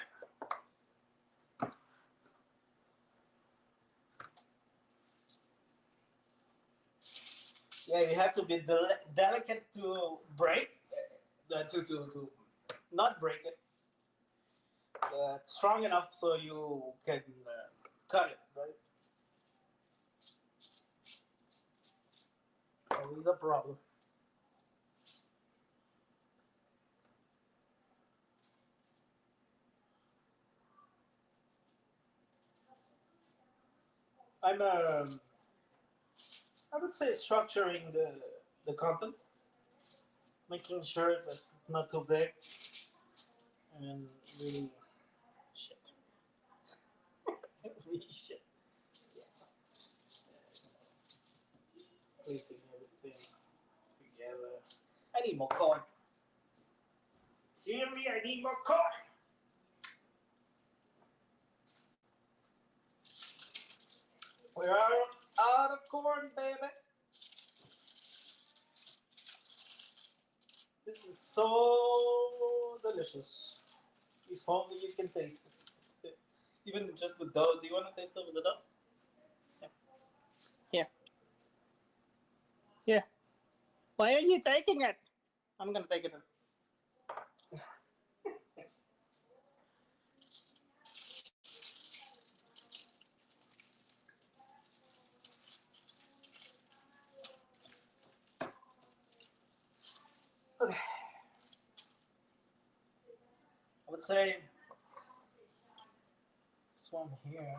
Yeah, you have to be delicate to break, to not break it. Strong enough so you can cut it, right? Always a problem. I'm I would say structuring the content, making sure that it's not too big and really shit, really shit. Yeah. Placing everything together. I need more corn. Seriously, I need more corn. We are out of corn, baby. This is so delicious. If only you can taste it. Even just the dough. Do you want to taste it with the dough? Yeah. Here. Here. Why are you taking it? I'm gonna take it. Okay. I would say this one here.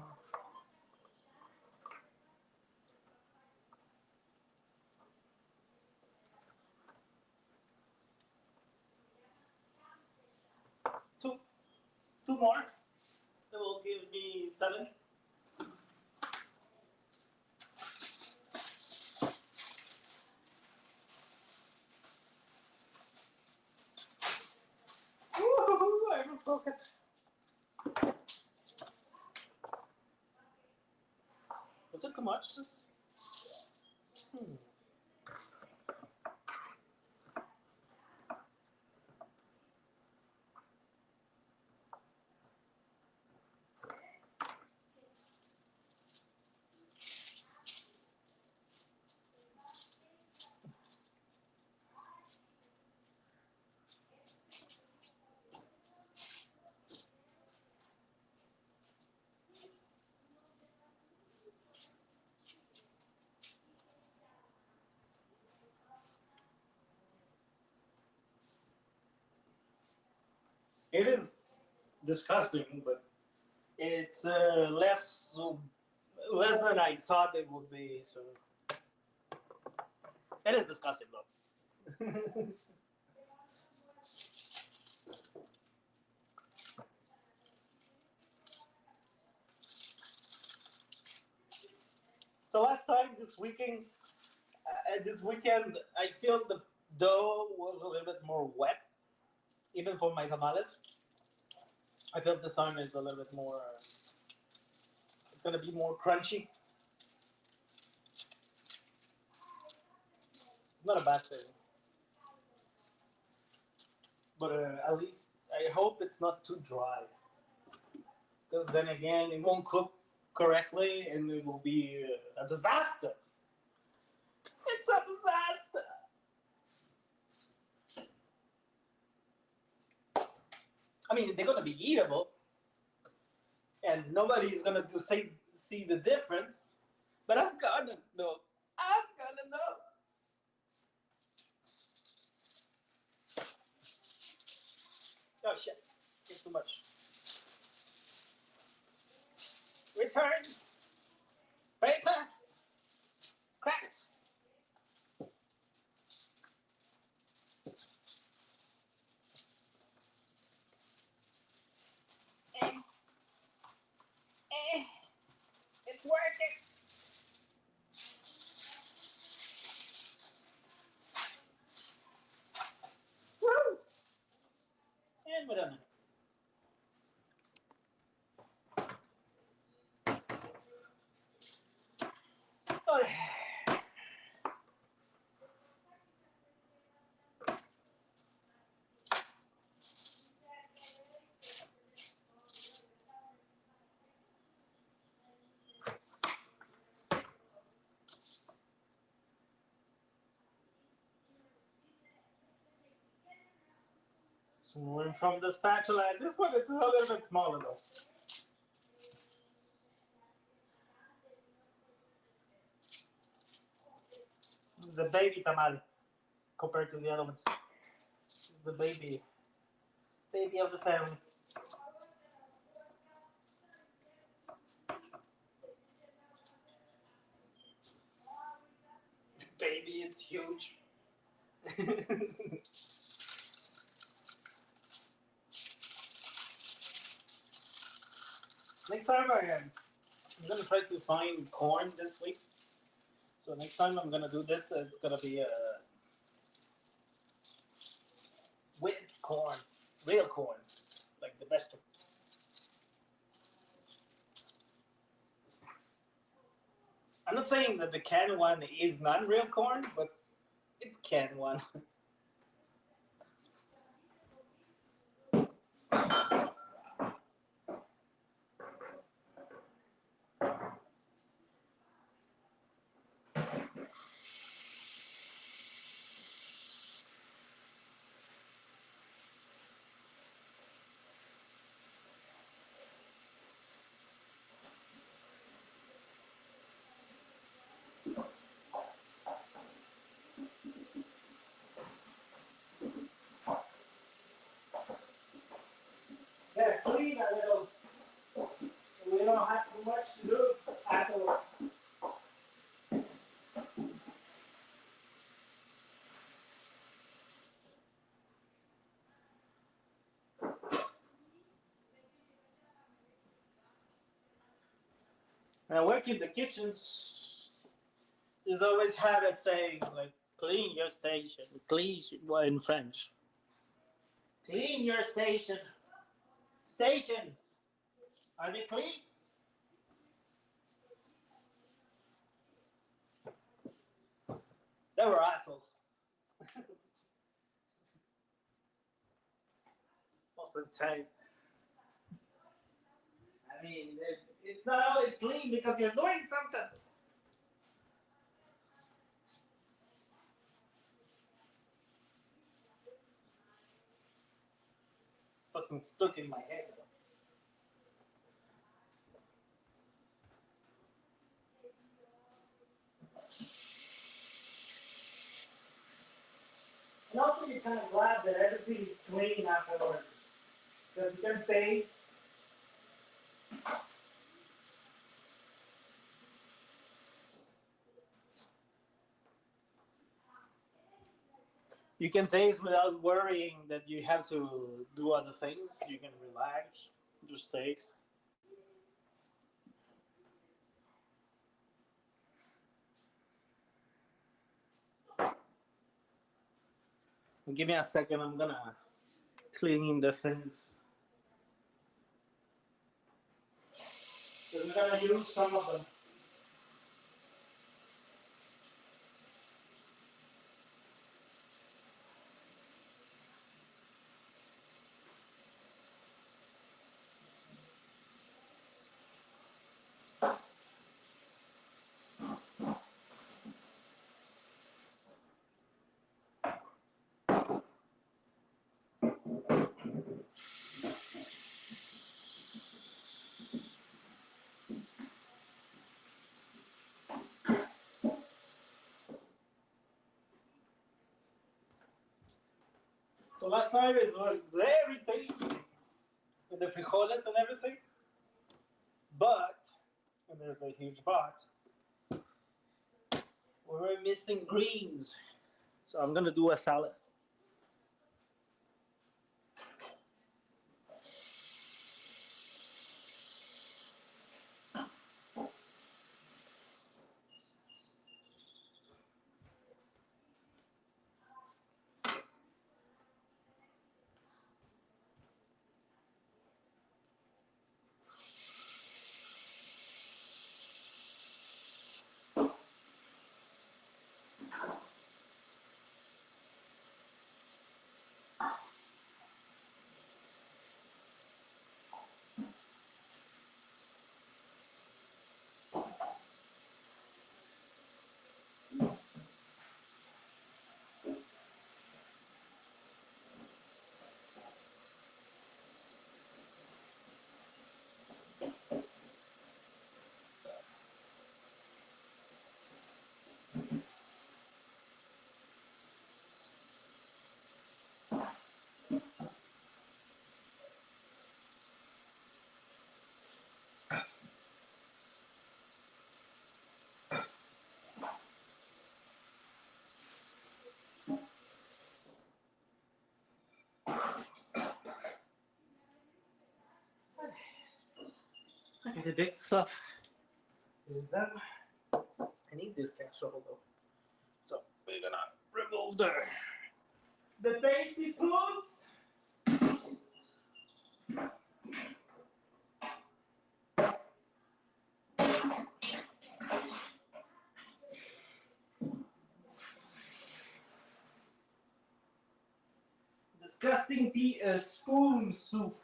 Two. Two more. That will give me 7. Woohoo! I broke it. Was it too much? Hmm. It is disgusting, but it's less than I thought it would be. So It is disgusting though. The last time this weekend, I feel the dough was a little bit more wet, even for my tamales. I feel this time is a little bit more. It's gonna be more crunchy. Not a bad thing, but at least I hope it's not too dry. Because then again, it won't cook correctly, and it will be a disaster. It's a disaster. I mean, they're gonna be eatable, and nobody's gonna see the difference. But I'm gonna know. I'm gonna know. Oh shit! It's too much. Return. Paper. Crack. Eh, eh, it's working. Woo! And we're done. Oh, so from the spatula, this one is a little bit smaller though. This is a baby tamale compared to the other ones. The baby of the family. Baby, it's huge. Next time I'm gonna try to find corn this week. So next time I'm gonna do this, it's gonna be with corn, real corn, like the vegetable. I'm not saying that the canned one is not real corn, but it's canned one. Yeah, clean a little. We don't have too much to do afterwards. When I work in the kitchens, there's always had a saying like, clean your station, clean, well, in French. Clean your station. Stations. Are they clean? They were assholes. Most of the time. I mean, it's not always clean because you're doing something. Fucking stuck in my head. And also, you're kind of glad that everything is clean afterwards. Because you can taste. You can taste without worrying that you have to do other things. You can relax, just taste. Give me a second. I'm gonna clean in the things. I'm gonna use some of them. So last time it was very tasty with the frijoles and everything, but, and there's a huge but, we were missing greens. So I'm gonna do a salad. Okay, the big stuff is done. I need this casserole though. So we're gonna remove the tasty foods. Disgusting spoon soup.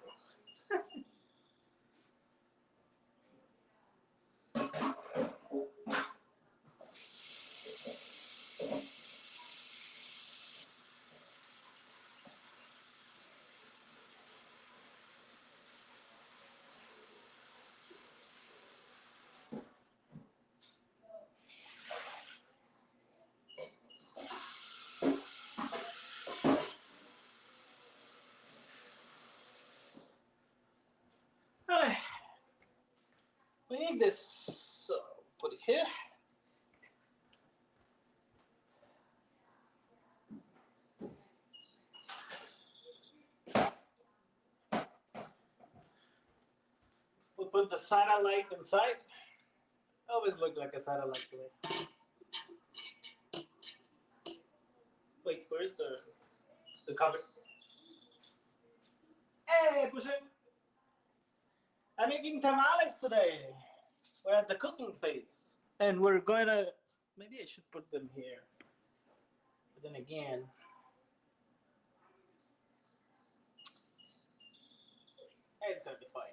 Alright, we need this. So put it here. We'll put the satellite inside. Always look like a satellite to me. Wait, where's the cover? Hey, push it. I'm making tamales today. We're at the cooking phase. And we're going to. Maybe I should put them here. But then again. It's going to be fine.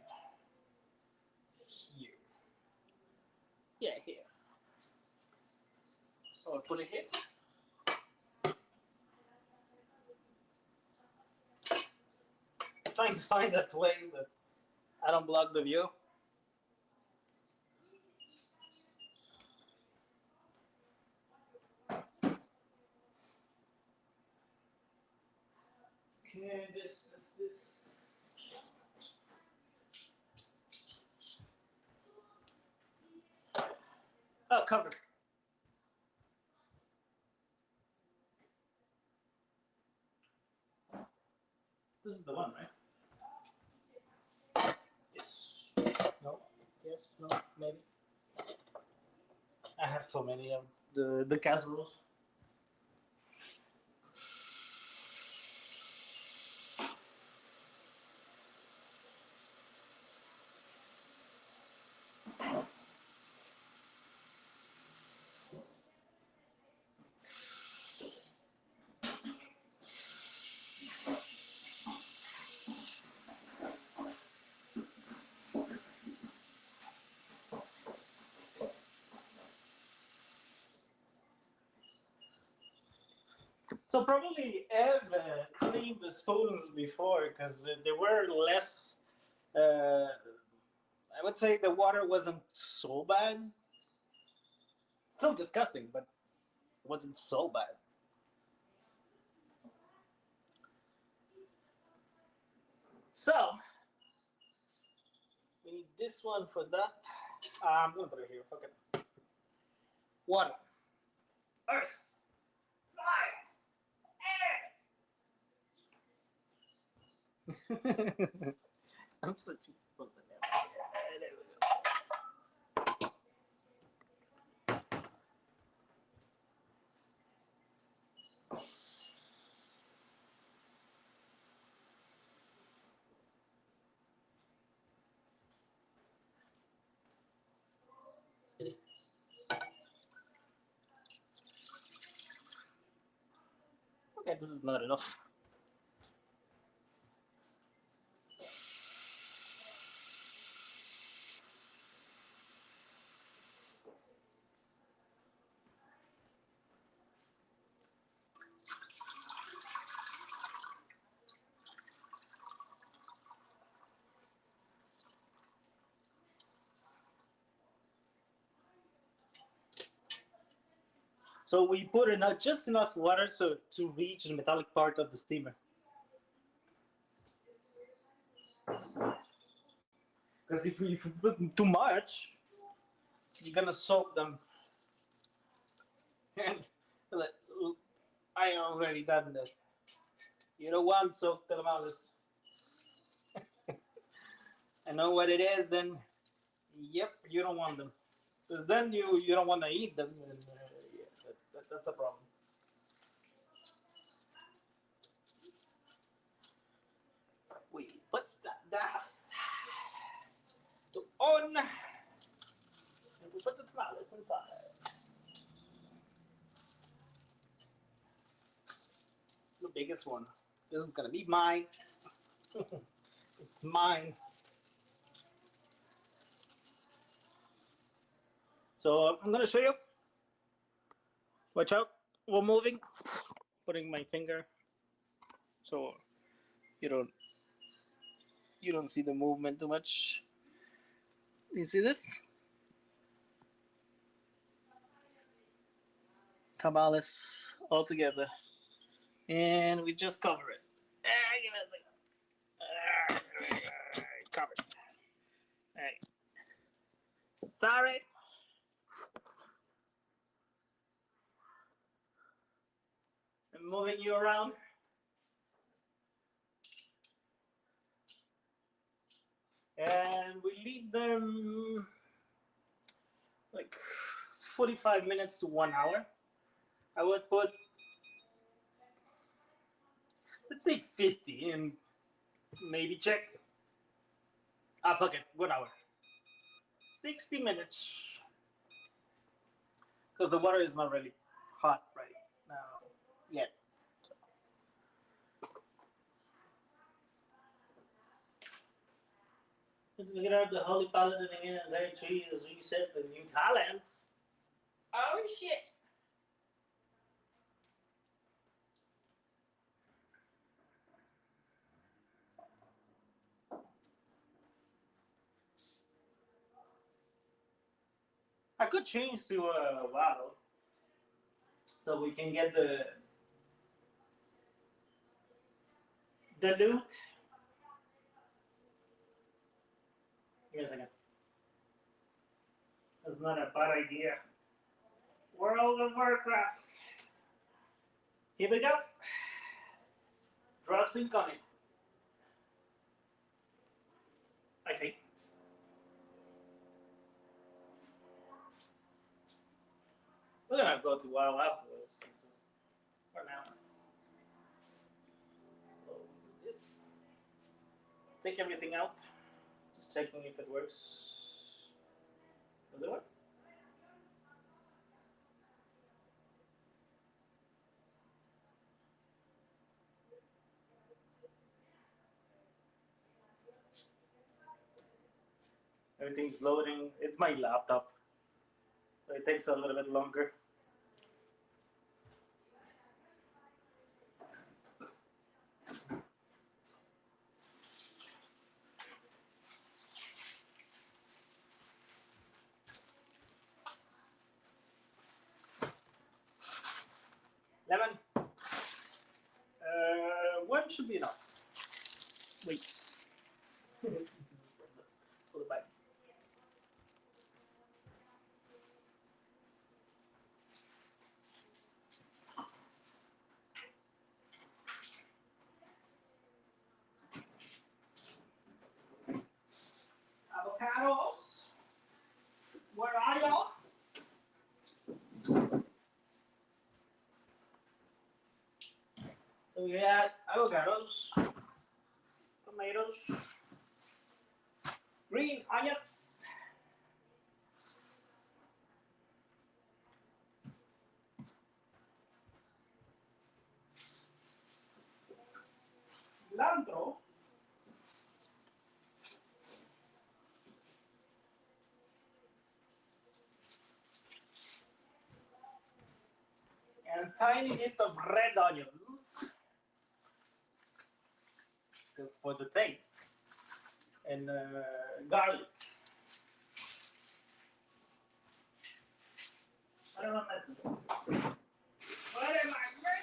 Here. Yeah, here. Or put it here. I'm trying to find a place that I don't block the view. Okay, this. Oh, cover. This is the one, right? Yes. No. Yes. No. Maybe. I have so many of the casseroles. So probably Eve cleaned the spoons before because they were less. I would say the water wasn't so bad. Still disgusting, but it wasn't so bad. So we need this one for that. I'm gonna put it here. Fuck it. Water, earth, fire, air. I'm such a something else. There we go. Okay, this is not enough. So we put enough, just enough water so to reach the metallic part of the steamer. Because if you put too much, you're gonna soak them. And like, I already done that. You don't want soaked tamales. I know what it is, and yep, you don't want them. Because then you don't want to eat them, and yeah, that's a problem. We put that to on, and we put the tamales inside. The biggest one. This is gonna be mine. It's mine. So I'm gonna show you. Watch out. We're moving. Putting my finger so you don't you don't see the movement too much. You see this? Tamales all together. And we just cover it. Give me a second. Cover it. Alright. Sorry. I'm moving you around. And we leave them like 45 minutes to 1 hour. I would put, let's say 50 and maybe check. Ah, fuck it, 1 hour. 60 minutes. Because the water is not really hot right now yet. Look at the Holy Paladin again, and there too is reset the new talents. Oh shit! I could change to a WoW so we can get the loot. Give me a second. That's not a bad idea. World of Warcraft. Here we go. Drops incoming. I think. We're gonna go to WoW afterwards. Just for now. So this. Take everything out. Just checking if it works. Does it work? Everything's loading. It's my laptop, so it takes a little bit longer. Lemon. One should be enough. Wait. Pull it back. Avocados. Where are y'all? So we got avocados, tomatoes, green onions, cilantro, and tiny bit of red onions, just for the taste, and garlic. What am I missing? What am I missing?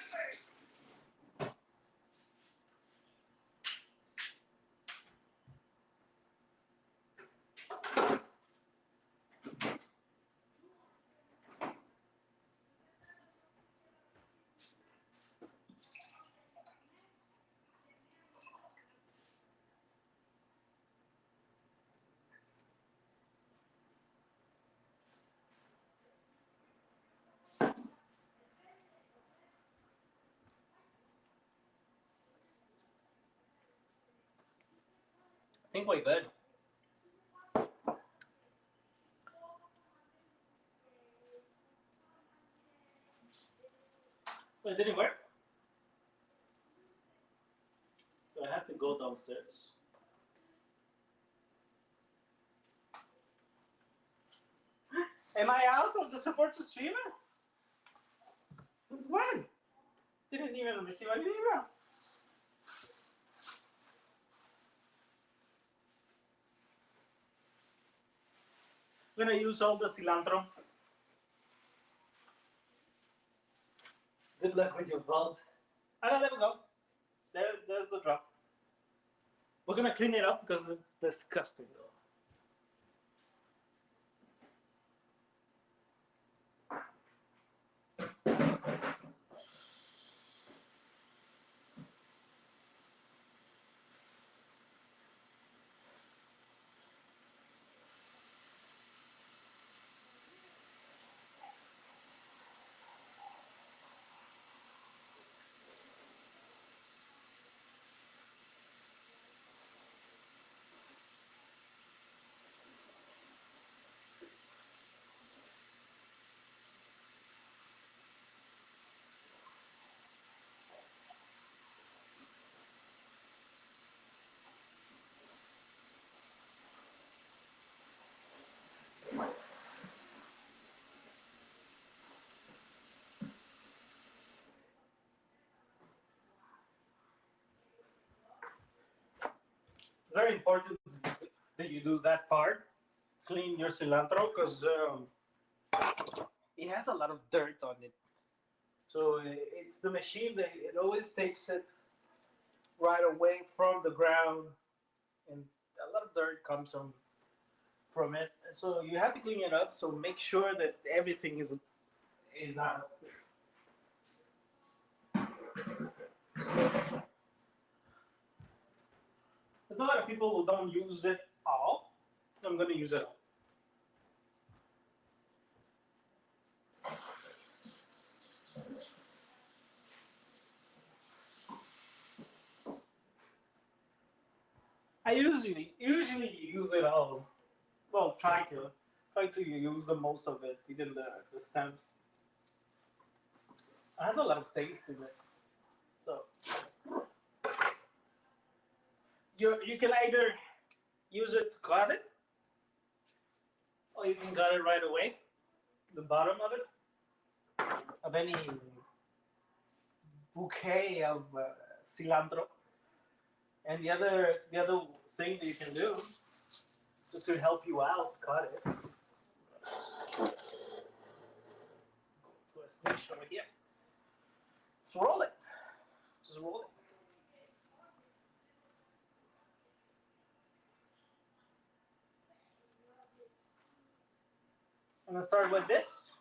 I think we're good. Well, it didn't work. So I have to go downstairs. Am I out of the support to streamer? Since when? Didn't even receive an email. I'm gonna use all the cilantro. Good luck with your vault. Ah, no, there we go. There's the drop. We're gonna clean it up because it's disgusting. It's very important that you do that part. Clean your cilantro because it has a lot of dirt on it. So it's the machine that it always takes it right away from the ground, and a lot of dirt comes from it. So you have to clean it up. So make sure that everything is out. There's a lot of people who don't use it all. I'm gonna use it all. I usually use it all. Well, try to use the most of it, even the stems. It has a lot of taste in it. So you can either use it to cut it, or you can cut it right away. The bottom of any bouquet of cilantro. And the other thing that you can do, just to help you out, cut it. To a station over here. Just roll it. Just roll it. I'm gonna start with this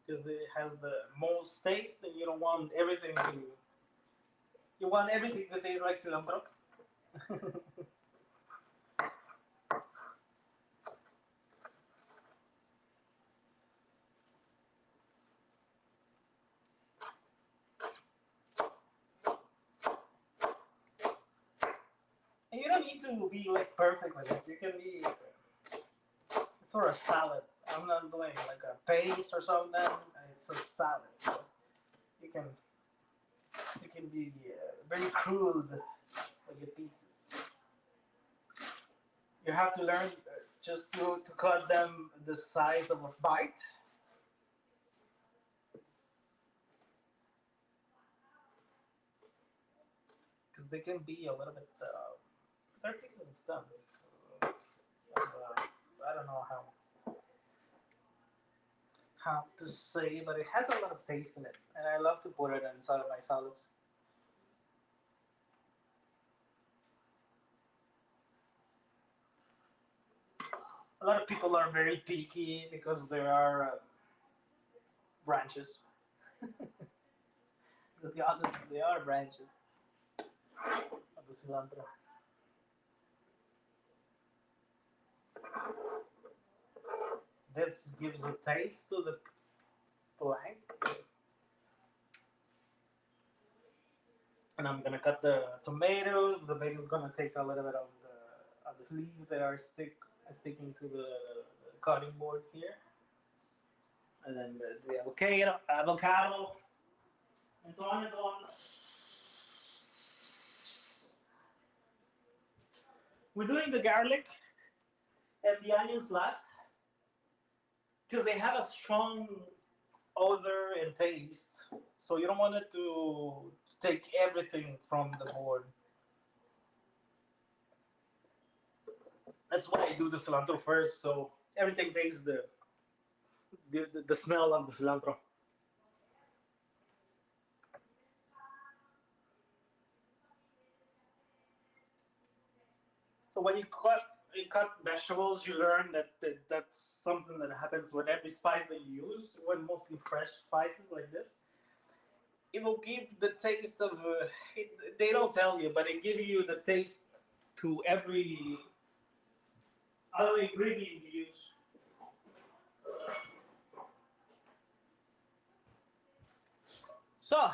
because it has the most taste, and you don't want everything to. You want everything to taste like cilantro. And you don't need to be like perfect with it. You can be for a salad. I'm not doing like a paste or something. It's a salad. So you can be very crude with your pieces. You have to learn just to cut them the size of a bite. Because they can be a little bit. They're pieces of stems. I don't know how to say, but it has a lot of taste in it, and I love to put it inside of my salads. A lot of people are very picky because there are branches. Because they are branches of the cilantro. This gives a taste to the plank. And I'm gonna cut the tomatoes. The tomatoes gonna take a little bit of the leaves that are sticking to the cutting board here, and then the avocado, and so on and so on. We're doing the garlic and the onions last because they have a strong odor and taste. So you don't want it to take everything from the board. That's why I do the cilantro first, so everything takes the smell of the cilantro. So when you cut vegetables, you learn that's something that happens with every spice that you use. When mostly fresh spices like this, it will give the taste of. They don't tell you, but it gives you the taste to every other ingredient you use. So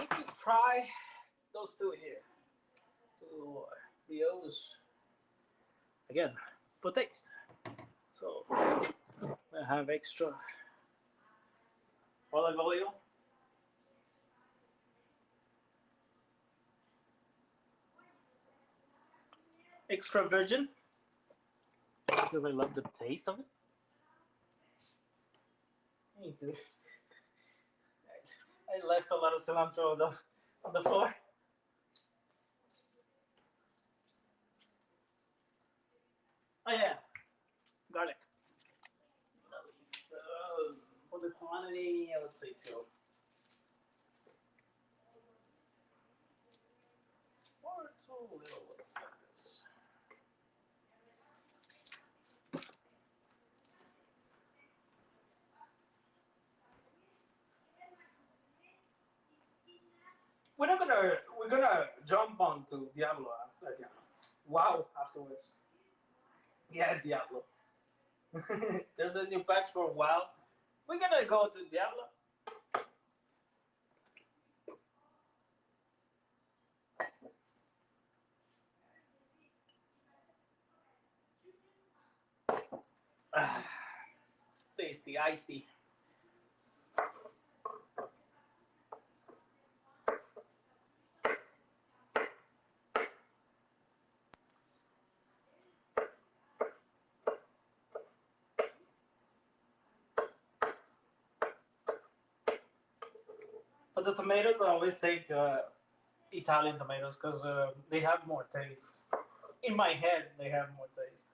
you can try those two here. Two BOs again for taste. So I have extra olive oil. Extra virgin because I love the taste of it. Me too. I left a lot of cilantro on the floor. Oh yeah, garlic. At least for the quantity, I would say two. Or two little ones like this. We're not gonna we're gonna jump jump on to Diablo. Diablo. WoW afterwards. Yeah, Diablo. There's a new patch for WoW. We're gonna go to Diablo. Ah, tasty, icy. For the tomatoes, I always take Italian tomatoes because they have more taste. In my head, they have more taste.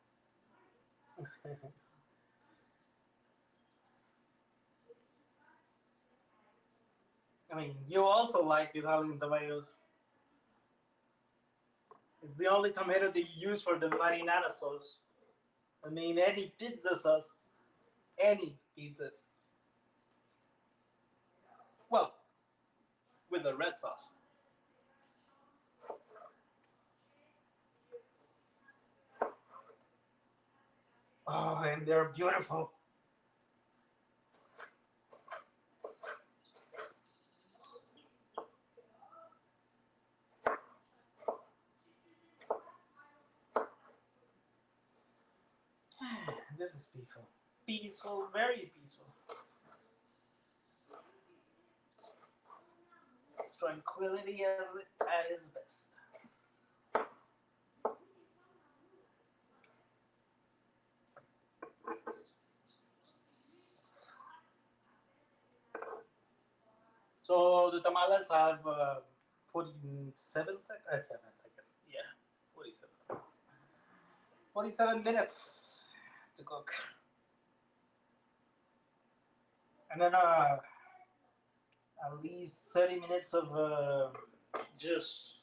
I mean, you also like Italian tomatoes. It's the only tomato they use for the marinara sauce. I mean, any pizza sauce, any pizzas. Well, with the red sauce. Oh, and they're beautiful. This is peaceful. Peaceful, very peaceful. It's tranquility at its best. So the tamales have 47 seconds, I guess. Yeah, 47. 47 minutes to cook. And then at least 30 minutes of just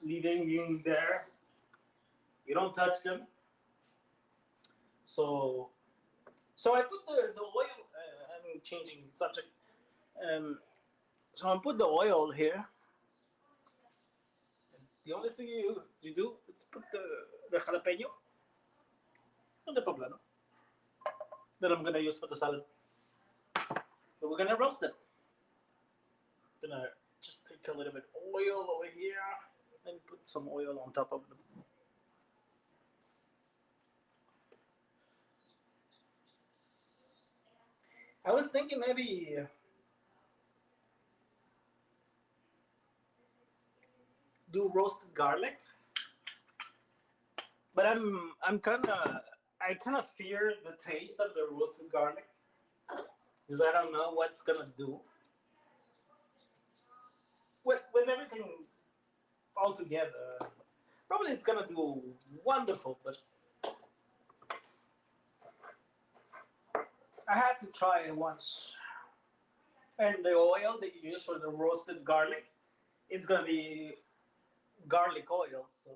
leaving in there. You don't touch them. So so I put the oil. I'm changing subject. Um, so I put the oil here. And the only thing you do is put the jalapeno and the poblano that I'm gonna use for the salad. But we're gonna roast them. Gonna just take a little bit oil over here and put some oil on top of them. I was thinking maybe do roasted garlic, but I'm kind of I kind of fear the taste of the roasted garlic because I don't know what's gonna do with everything all together. Probably it's gonna do wonderful, but I had to try it once. And the oil that you use for the roasted garlic, it's gonna be garlic oil, so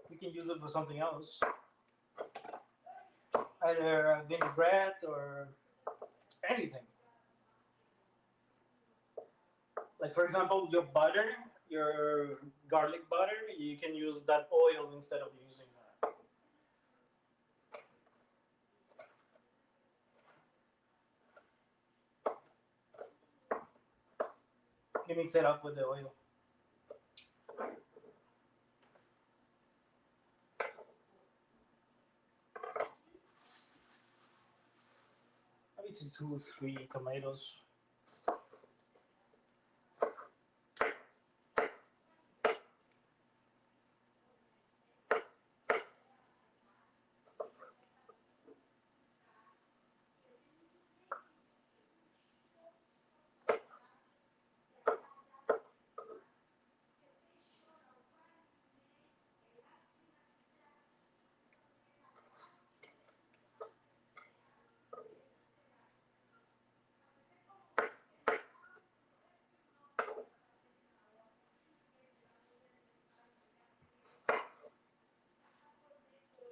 we can use it for something else, either a vinaigrette or anything. Like for example, your butter, your garlic butter, you can use that oil instead of using. You mix it up with the oil. Maybe two, three tomatoes.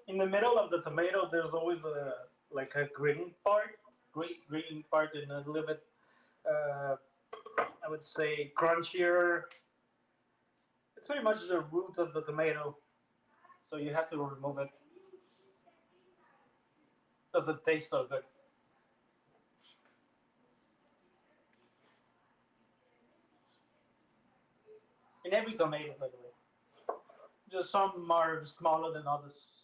In the middle of the tomato, there's always a a green part, green part, and a little bit, uh, I would say crunchier. It's pretty much the root of the tomato, so you have to remove it. Doesn't taste so good. In every tomato, by the way. Just some are smaller than others.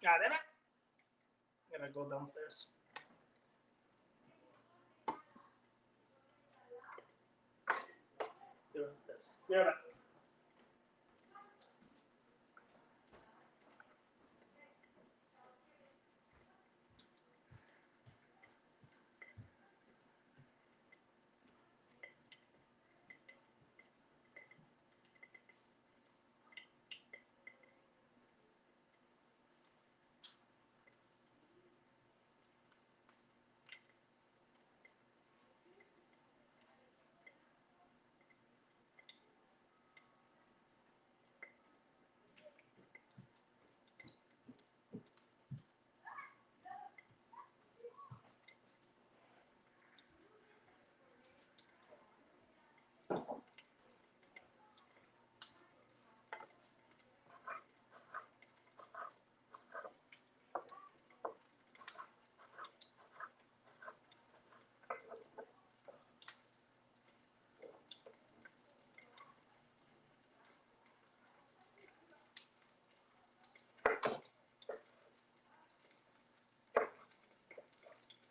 God damn it! I'm gonna go downstairs. Go downstairs. Be right back.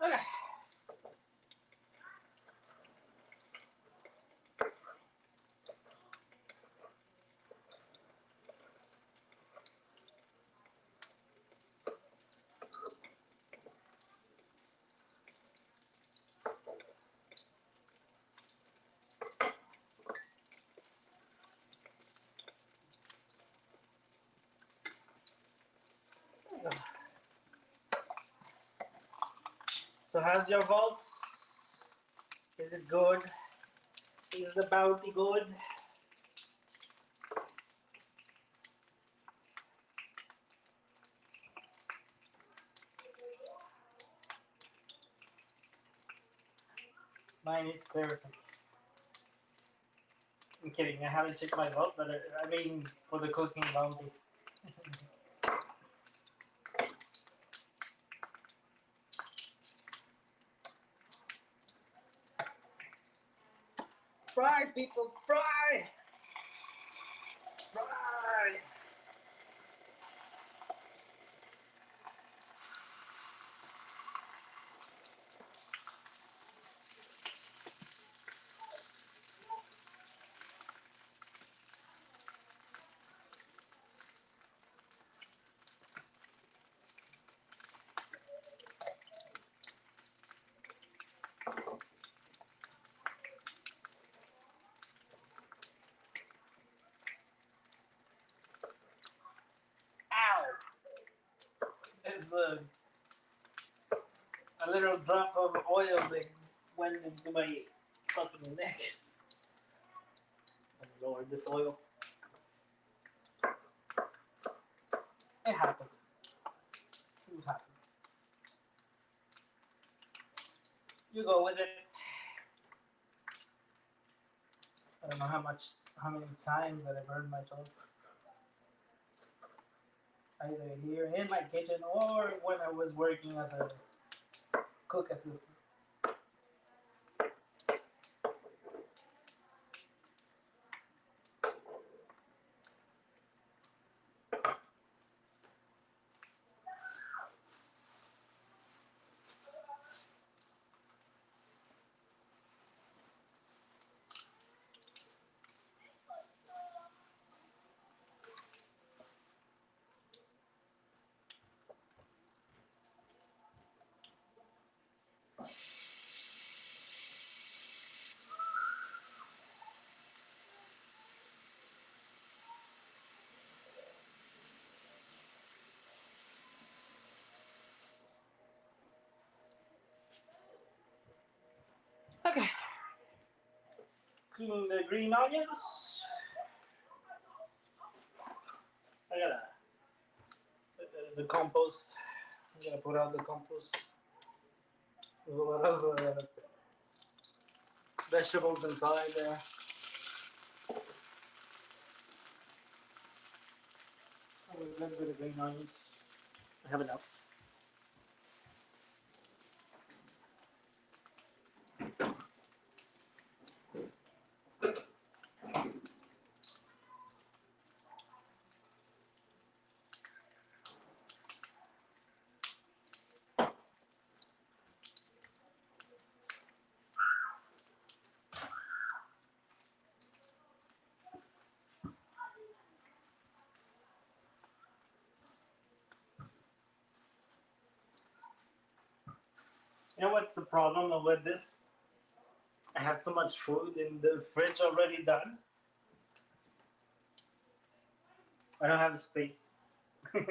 Okay. So how's your vaults? Is it good? Is the bounty good? Mine is perfect. I'm kidding. I haven't checked my vault, but I mean for the cooking bounty. Fry, people, fry! Fry! Ow! There's a little drop of oil that went into my fucking neck. Lord, this oil. It happens. This happens. You go with it. I don't know how many times that I burned myself. Either here in my kitchen or when I was working as a cook assistant. cleaning the green onions. I gotta the compost. I'm gonna put out the compost. There's a lot of vegetables inside there. A little bit of green onions. I have enough. You know what's the problem with this? I have so much food in the fridge already done. I don't have space to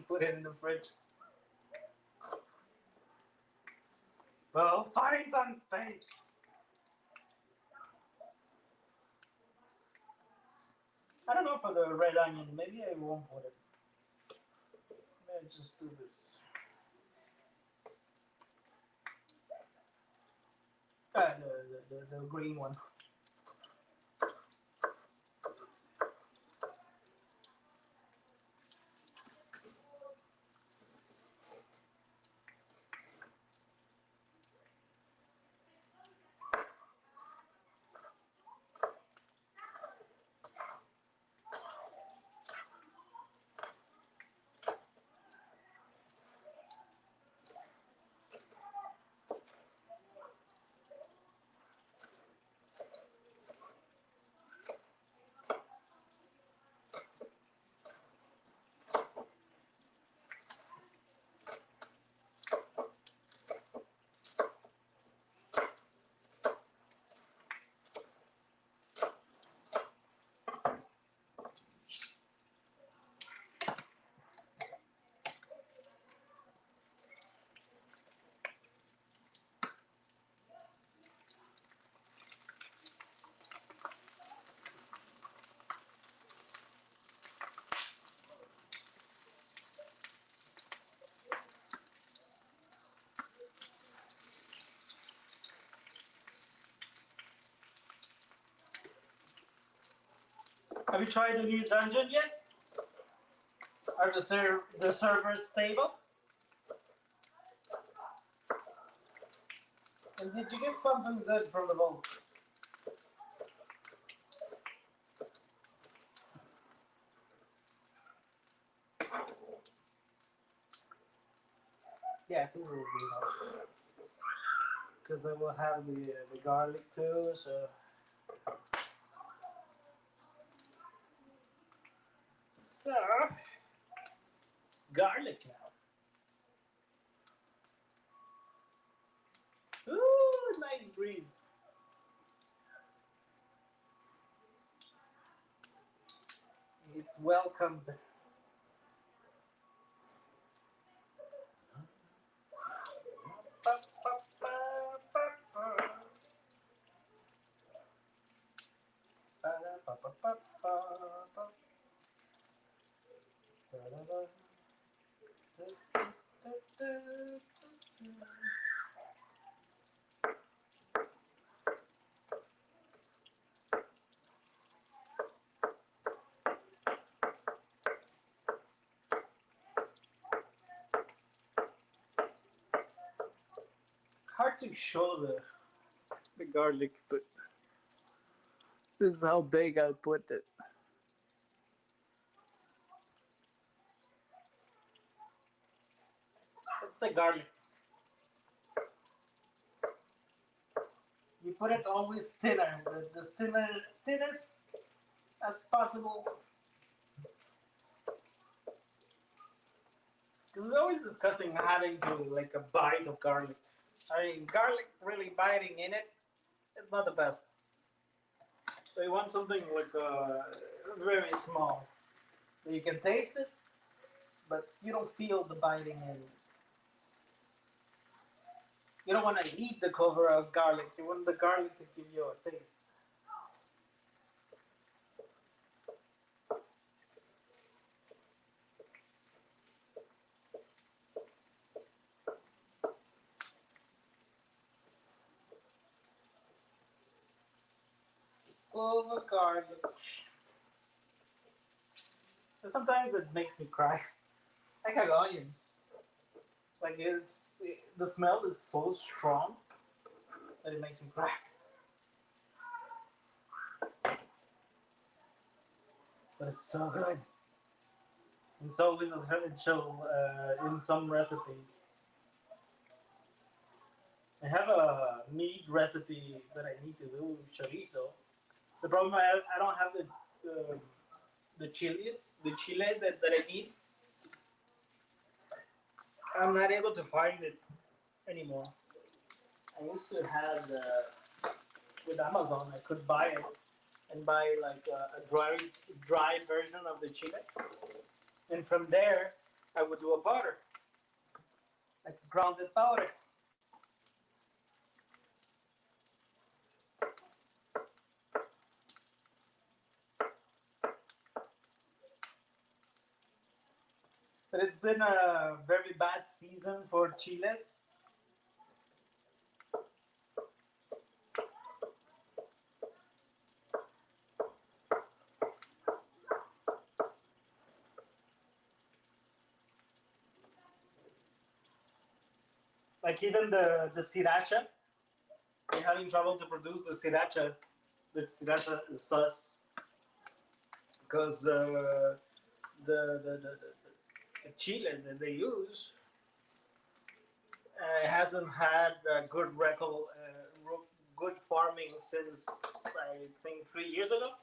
put it in the fridge. Well, find some space. I don't know for the red onion. Maybe I won't put it. Maybe I just do this. The green one. Have you tried the new dungeon yet? Are the servers stable? And did you get something good from the vault? Yeah, two will be enough. Because I will have the garlic too, so. So, garlic now. Ooh, nice breeze. It's welcomed. Hard to show the garlic, but this is how big I put it. It's the garlic. You put it always thinner, the thinnest as possible. Because it's always disgusting having to like a bite of garlic. I mean, garlic really biting in it, it's not the best. So you want something like very small. So you can taste it, but you don't feel the biting in. You don't want to eat the clover of garlic. You want the garlic to give you a taste. Clover garlic. And sometimes it makes me cry. I like onions. Like the smell is so strong that it makes me cry. But it's so good. It's always essential in some recipes. I have a meat recipe that I need to do chorizo. The problem I don't have the chili that I need. I'm not able to find it anymore. I used to have with Amazon. I could buy it and buy like a dry version of the chile, and from there I would do a powder, like grounded powder. But it's been a very bad season for chiles. Like even the sriracha, they're having trouble to produce the sriracha sauce because the chile that they use hasn't had good good farming since I think 3 years ago.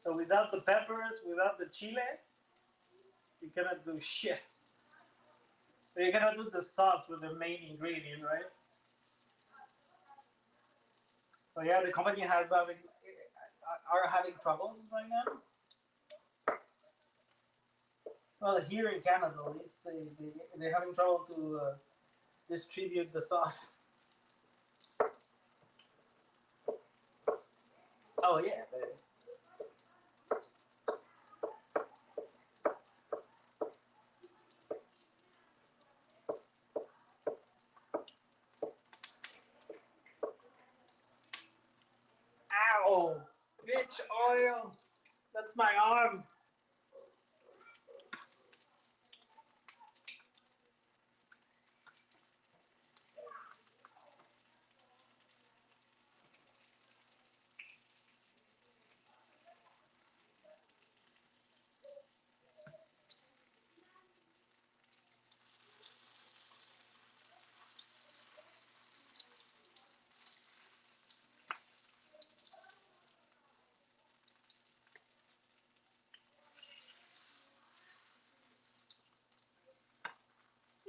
So without the peppers, without the chile, you cannot do shit. So you cannot do the sauce with the main ingredient, right? So yeah, the company has are having troubles right now. Well, here in Canada, at least, they're having trouble to distribute the sauce. Oh yeah. Ow! Bitch oil. That's my arm.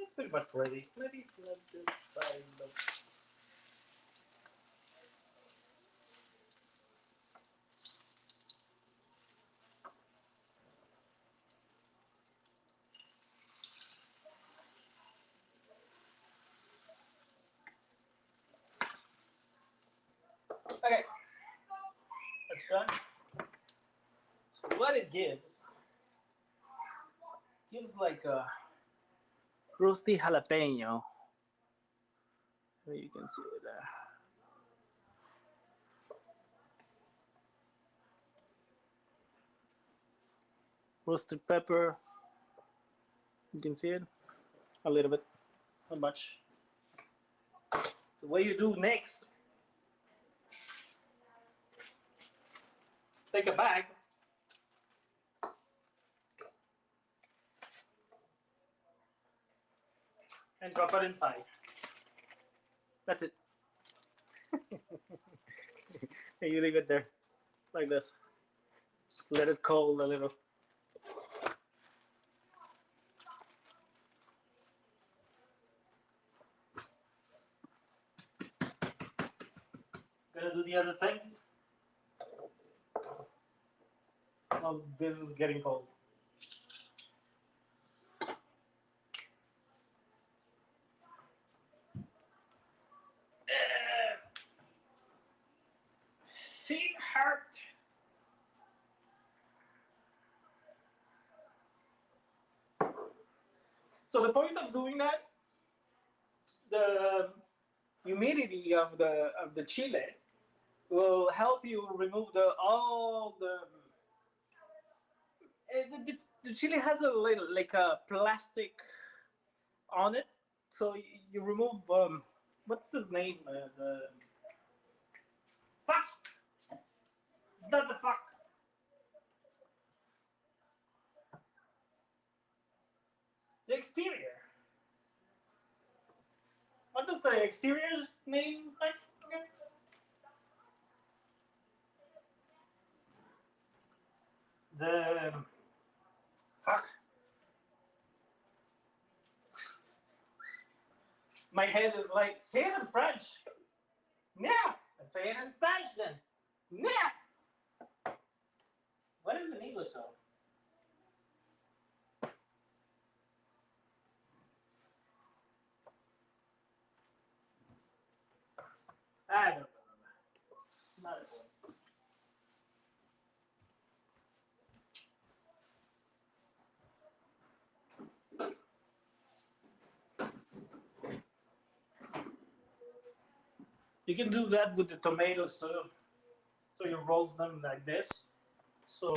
It's pretty much ready. Maybe let this side look. Okay, that's done. So what it gives like a roasty jalapeno. You can see it there. Roasted pepper. You can see it a little bit, not much. So what you do next? Take a bag and drop it inside. That's it. And you leave it there like this. Just let it cool a little. Gonna do the other things. Oh, this is getting cold. Feet hurt. So the point of doing that, the humidity of the chile will help you remove the all the chili has a little like a plastic on it, so you remove what's his name? The fuck. It's not the fuck. The exterior. What does the exterior name like? The fuck. My head is like, say it in French. Yeah. Let's say it in Spanish then. Yeah. What is in English though? I don't remember. Not important. You can do that with the tomatoes, so you roast them like this, so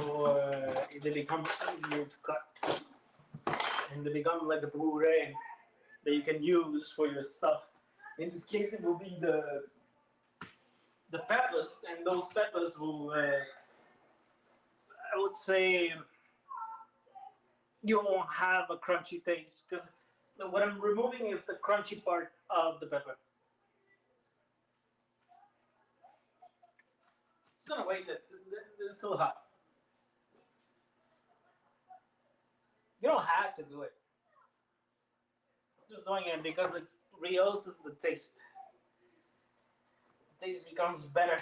they become easier to cut, and they become like a puree that you can use for your stuff. In this case, it will be the peppers, and those peppers will, I would say, you won't have a crunchy taste because what I'm removing is the crunchy part of the pepper. It's gonna wait that it's still hot. You don't have to do it. Just doing it because it rehoses the taste. The taste becomes better,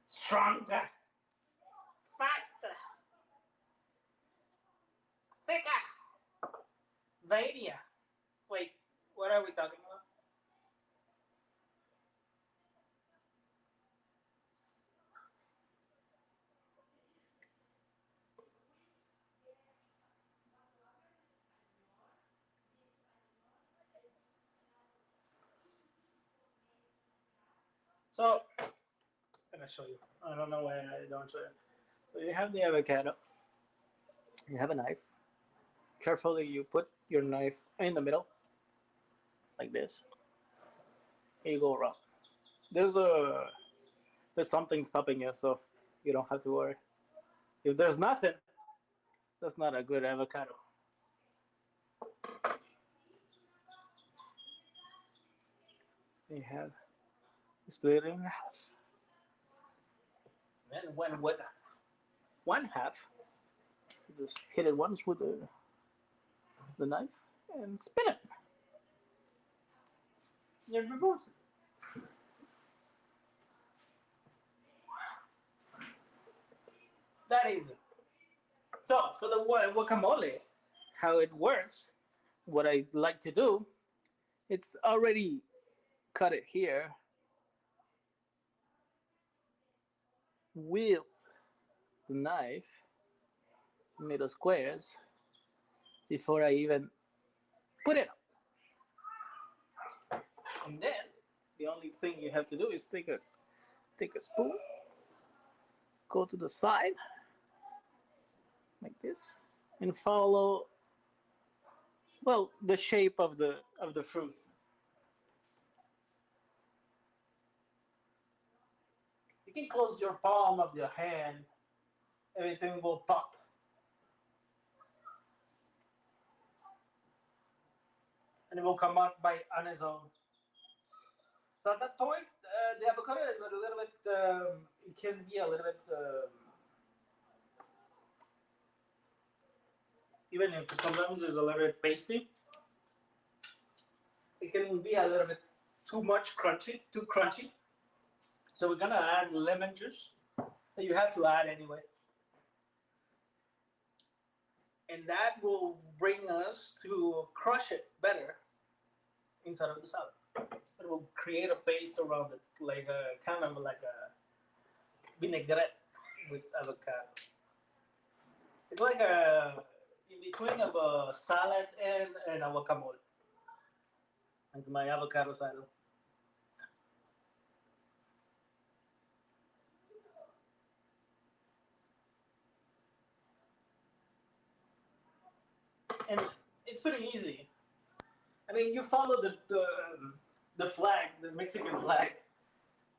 stronger, faster, thicker, weightier. Wait, what are we talking about? So, I'm gonna show you. I don't know why I don't show you. So you have the avocado. You have a knife. Carefully, you put your knife in the middle, like this. Here you go around. There's a there's something stopping you, so you don't have to worry. If there's nothing, that's not a good avocado. You have split it in half. And when with one half, you just hit it once with the knife and spin it. It removes it. That easy. So for the guacamole, how it works, what I like to do, it's already cut it here with the knife, middle squares, before I even put it up. And then the only thing you have to do is take a spoon, go to the side like this, and follow well the shape of the fruit. You can close your palm of your hand, everything will pop. And it will come out by on its own. So at that point, the avocado is a little bit. It can be a little bit. Even if sometimes it's a little bit pasty, it can be a little bit too much crunchy, too crunchy. So we're gonna add lemon juice that you have to add anyway, and that will bring us to crush it better inside of the salad. It will create a paste around it, like a kind of like a vinaigrette with avocado. It's like a in between of a salad and a guacamole. It's my avocado salad. And it's pretty easy. I mean, you follow the flag, the Mexican flag.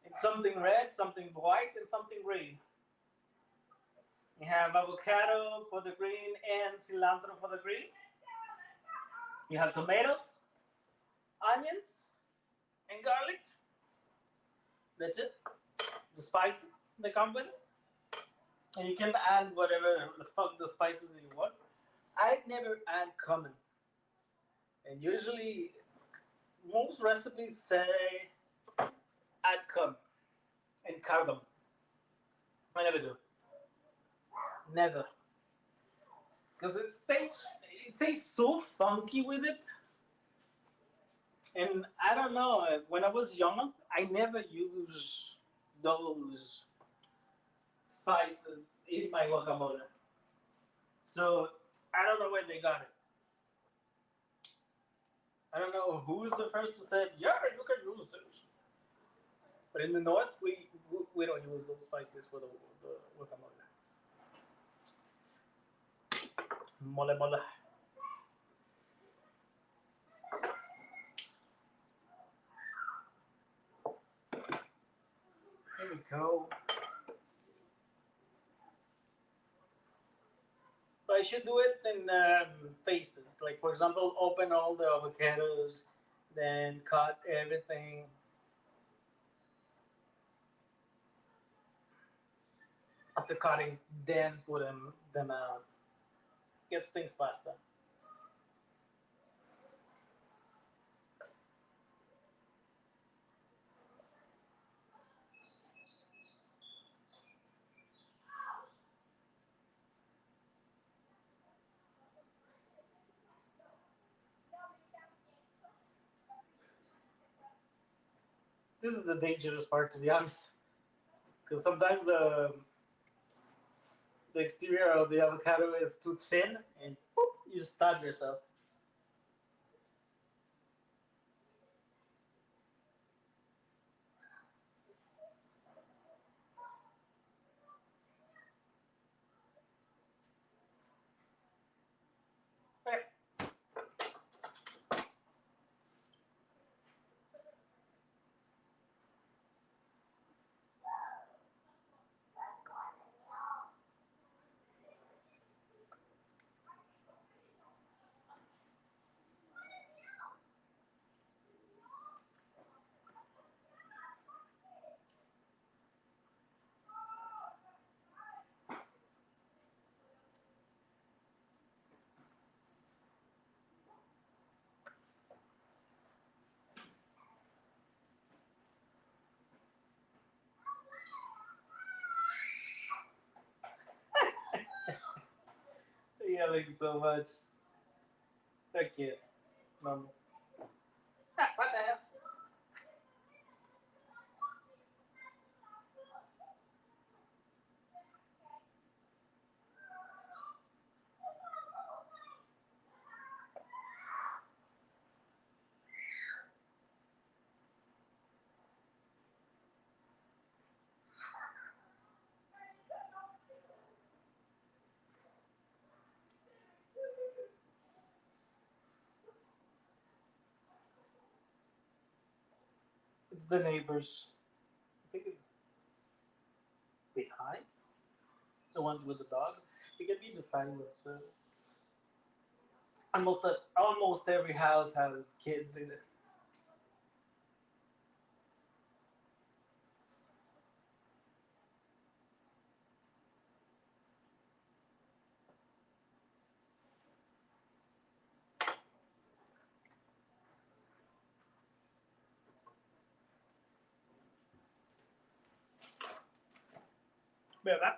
It's something red, something white, and something green. You have avocado for the green and cilantro for the green. You have tomatoes, onions, and garlic. That's it. The spices that come with it. And you can add whatever the fuck the spices you want. I never add cumin. And usually, most recipes say add cumin and cardamom. I never do. Never. Because it tastes so funky with it. And I don't know, when I was young, I never used those spices in my guacamole. So I don't know where they got it. I don't know who's the first to say, yeah, you can use this. But in the north, we don't use those spices for the guacamole. Mole mole. Here we go. But I should do it in phases. Like, for example, open all the avocados, then cut everything. After cutting, then put them out. Gets things faster. This is the dangerous part, to be honest, because sometimes the exterior of the avocado is too thin, and boop, you stab yourself. Eh, Yelling so much. They're kids. Mom. What the hell? It's the neighbors. I think it's behind. The ones with the dog. It can be beside ones too. Almost every house has kids in it. ¿Verdad?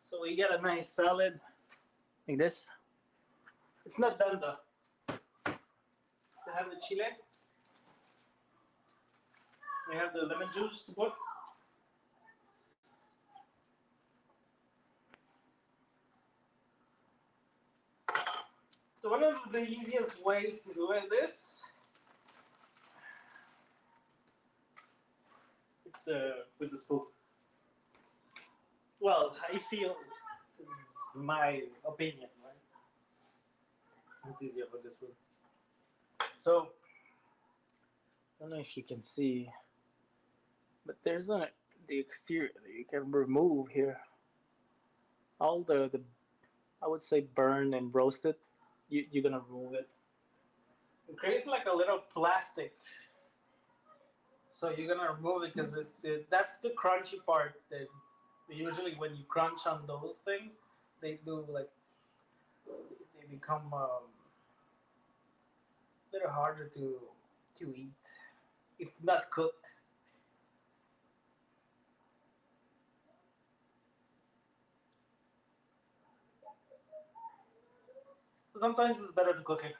So we get a nice salad like this. It's not done though. So I have the chile. We have the lemon juice to put. So one of the easiest ways to do this, it's with the spoon. Well, I feel this is my opinion, right? It's easier with the spoon. So I don't know if you can see, but there's the exterior that you can remove here. All the I would say burned and roasted. You're gonna remove it. It creates like a little plastic. So you're gonna remove it because that's the crunchy part. That usually when you crunch on those things, they do like they become a little harder to eat if not cooked. So sometimes it's better to cook it.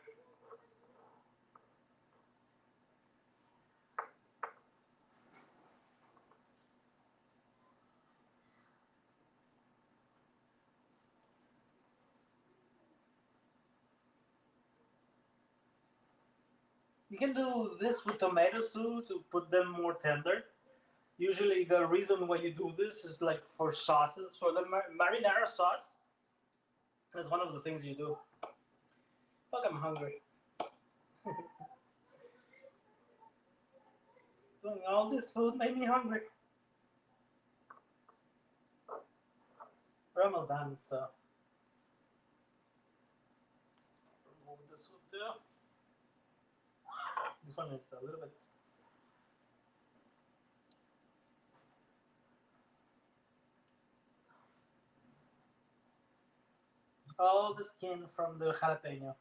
You can do this with tomatoes too to put them more tender. Usually, the reason why you do this is like for sauces. For the marinara sauce, that's one of the things you do. Fuck, I'm hungry. Doing all this food made me hungry. We're almost done, so remove this one too. This one is a little bit. All the skin from the jalapeno.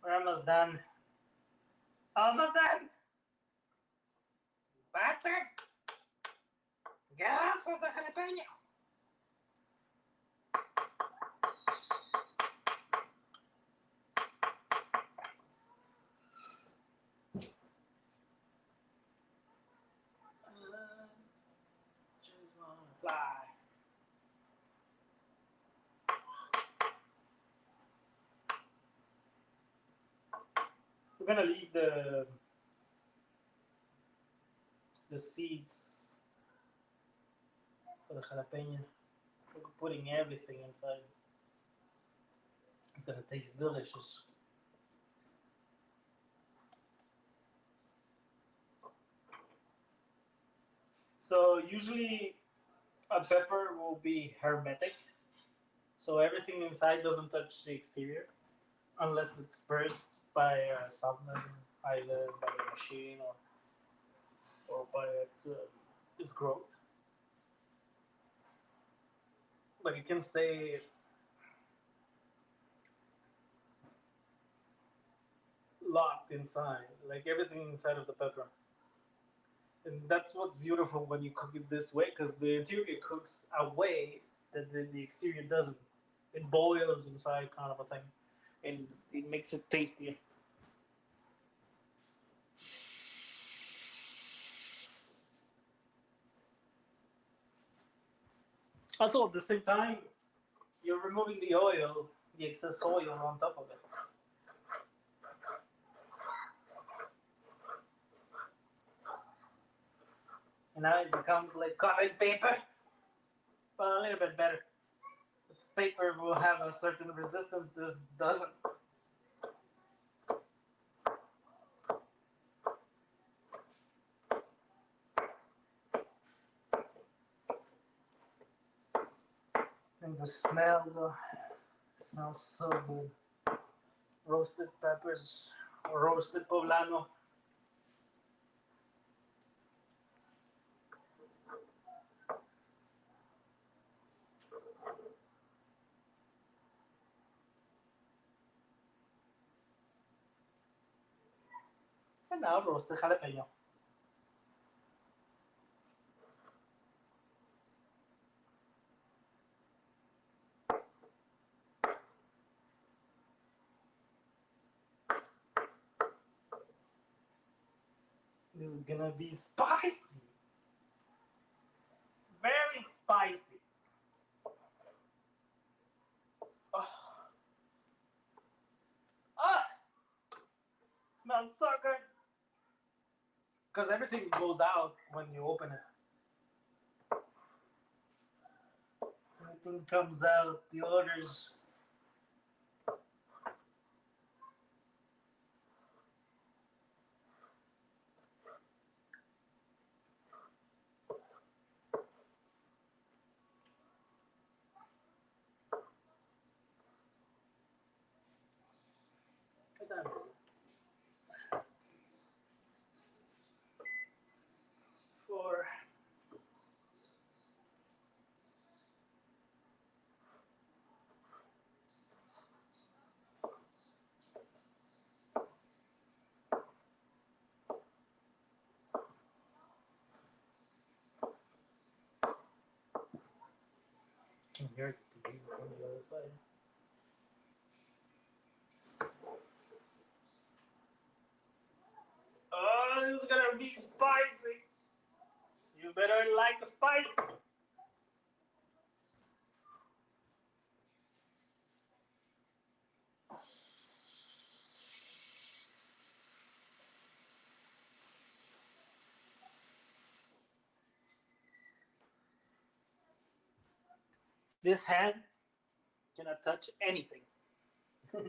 We're almost done. Almost done! Bastard! Get off of the jalapeno! Just wanna fly. We're gonna leave the seeds for the jalapeno. We're putting everything inside. It's gonna taste delicious. So usually a pepper will be hermetic, so everything inside doesn't touch the exterior unless it's burst by something, either by a machine or by its growth. But it can stay locked inside, like everything inside of the pepper. And that's what's beautiful when you cook it this way, because the interior cooks a way that the exterior doesn't. It boils inside, kind of a thing, and it makes it tastier. Also, at the same time, you're removing the oil, the excess oil on top of it. And now it becomes like colored paper, but a little bit better. This paper will have a certain resistance, this doesn't. And the smell, though, it smells so good. Roasted peppers, or roasted poblano. And now roasted jalapeno. This is gonna be spicy. Very spicy. Oh, ah, smells so good. Because everything goes out when you open it. Everything comes out, the odors. What time is it? 4. I can hear the beat from the other side. Oh, this is gonna be spicy. You better like the spices. This hand cannot touch anything. I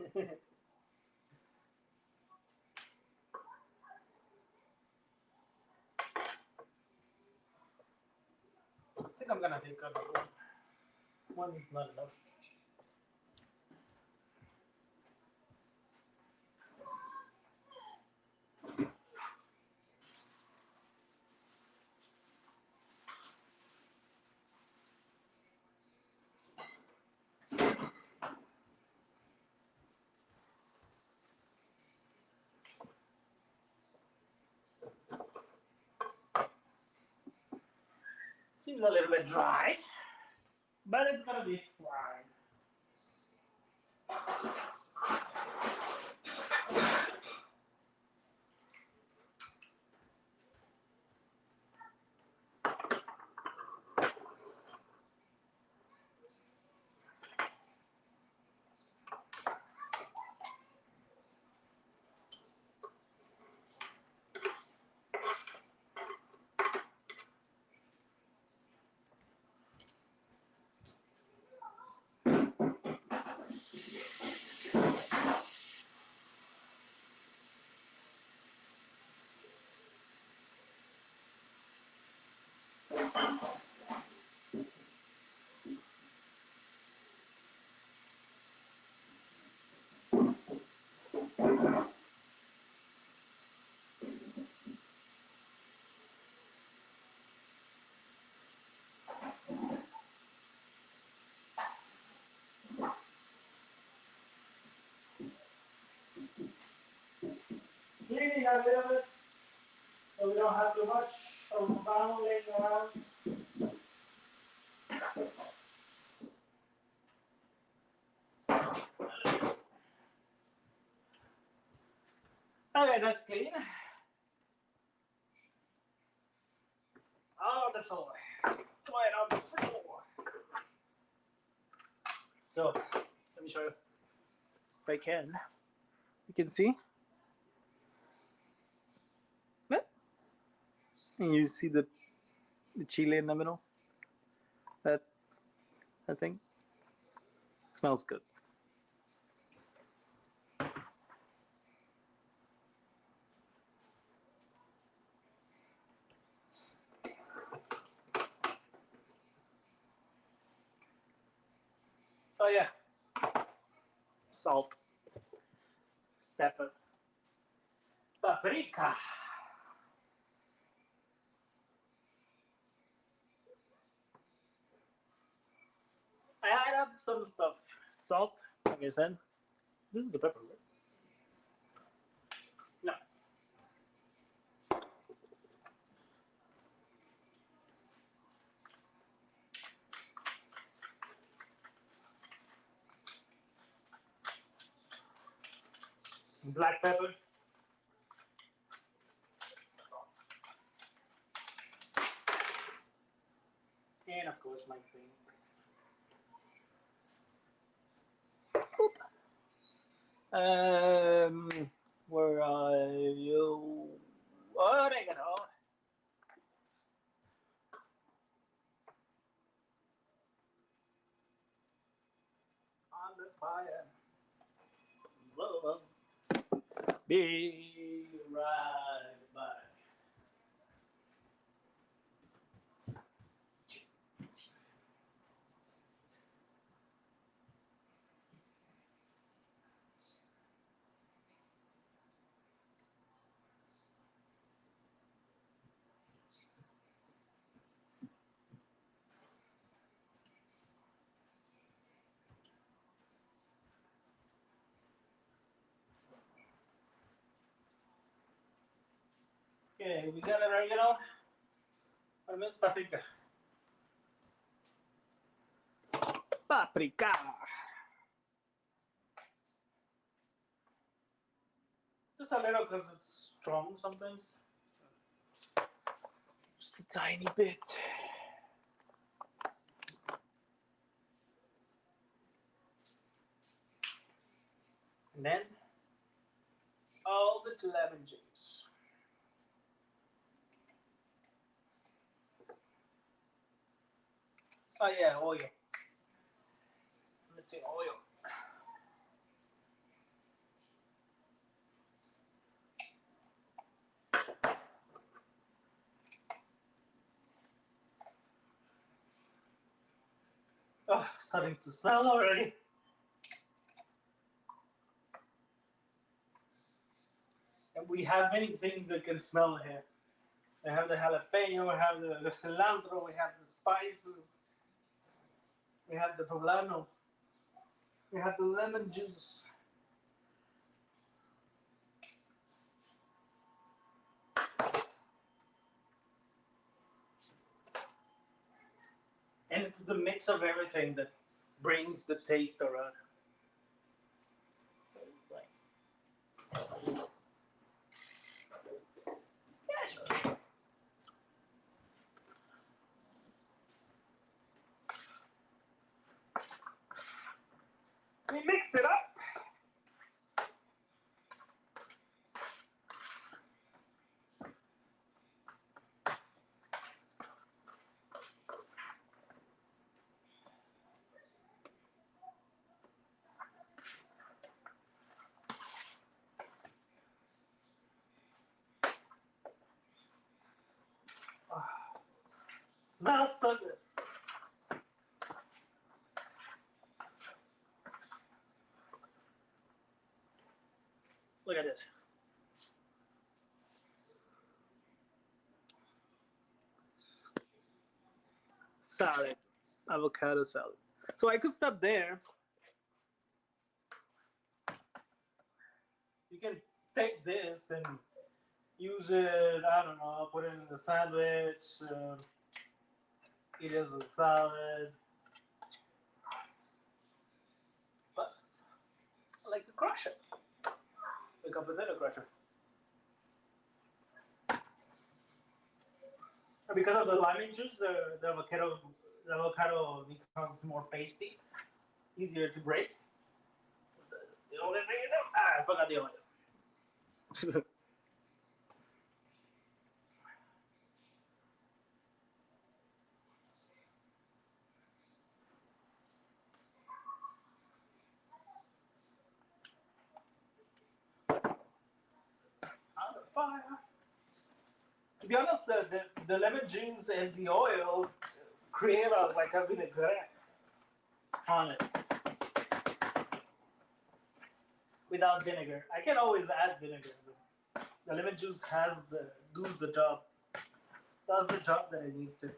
think I'm gonna take another one. One is not enough. Seems a little bit dry, but it's gonna be fine. Cleaning a little bit so we don't have too much of brown laying around. Okay, that's clean. Out of the floor. Right on the floor. So let me show you if I can. You can see, and you see the chili in the middle. That that thing smells good. Oh yeah, salt, pepper, paprika. I add up some stuff. Salt, like I said. This is the pepper, right? No. Black pepper. And of course my favorites. Um, where are you? Oregano. On the fire. Whoa. Be right back. Okay, we got oregano. I meant paprika. Paprika. Just a little because it's strong sometimes. Just a tiny bit. And then all the lemon juice. Oh yeah, oil. Let's see, oil. Oh, starting to smell already. And we have many things that can smell here. We have the jalapeno, we have the cilantro, we have the spices, we have the poblano, we have the lemon juice. And it's the mix of everything that brings the taste around. It's like, yeah, sure. We mix it up. Oh, smells so good. Look at this. Salad. Avocado salad. So I could stop there. You can take this and use it, I don't know, put it in the sandwich, eat it as a salad. But I like to crush it. Like a potato crusher. And because of the lemon juice, the avocado becomes more pasty. easier to break. The only thing you know, I forgot the oil. On the fire. To be honest, the lemon juice and the oil create like a vinaigrette on it. Without vinegar, I can always add vinegar. But the lemon juice has the does the job. Does the job that I need to.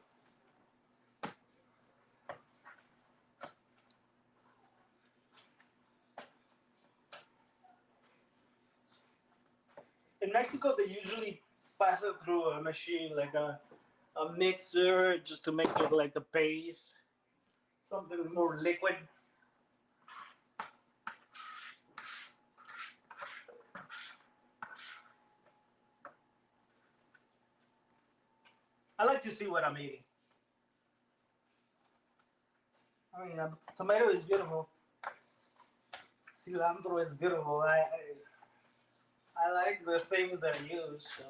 In Mexico, they usually pass it through a machine like a mixer just to make it like a paste, something more liquid. I like to see what I'm eating. I mean, tomato is beautiful. Cilantro is beautiful. I like the things that I use. So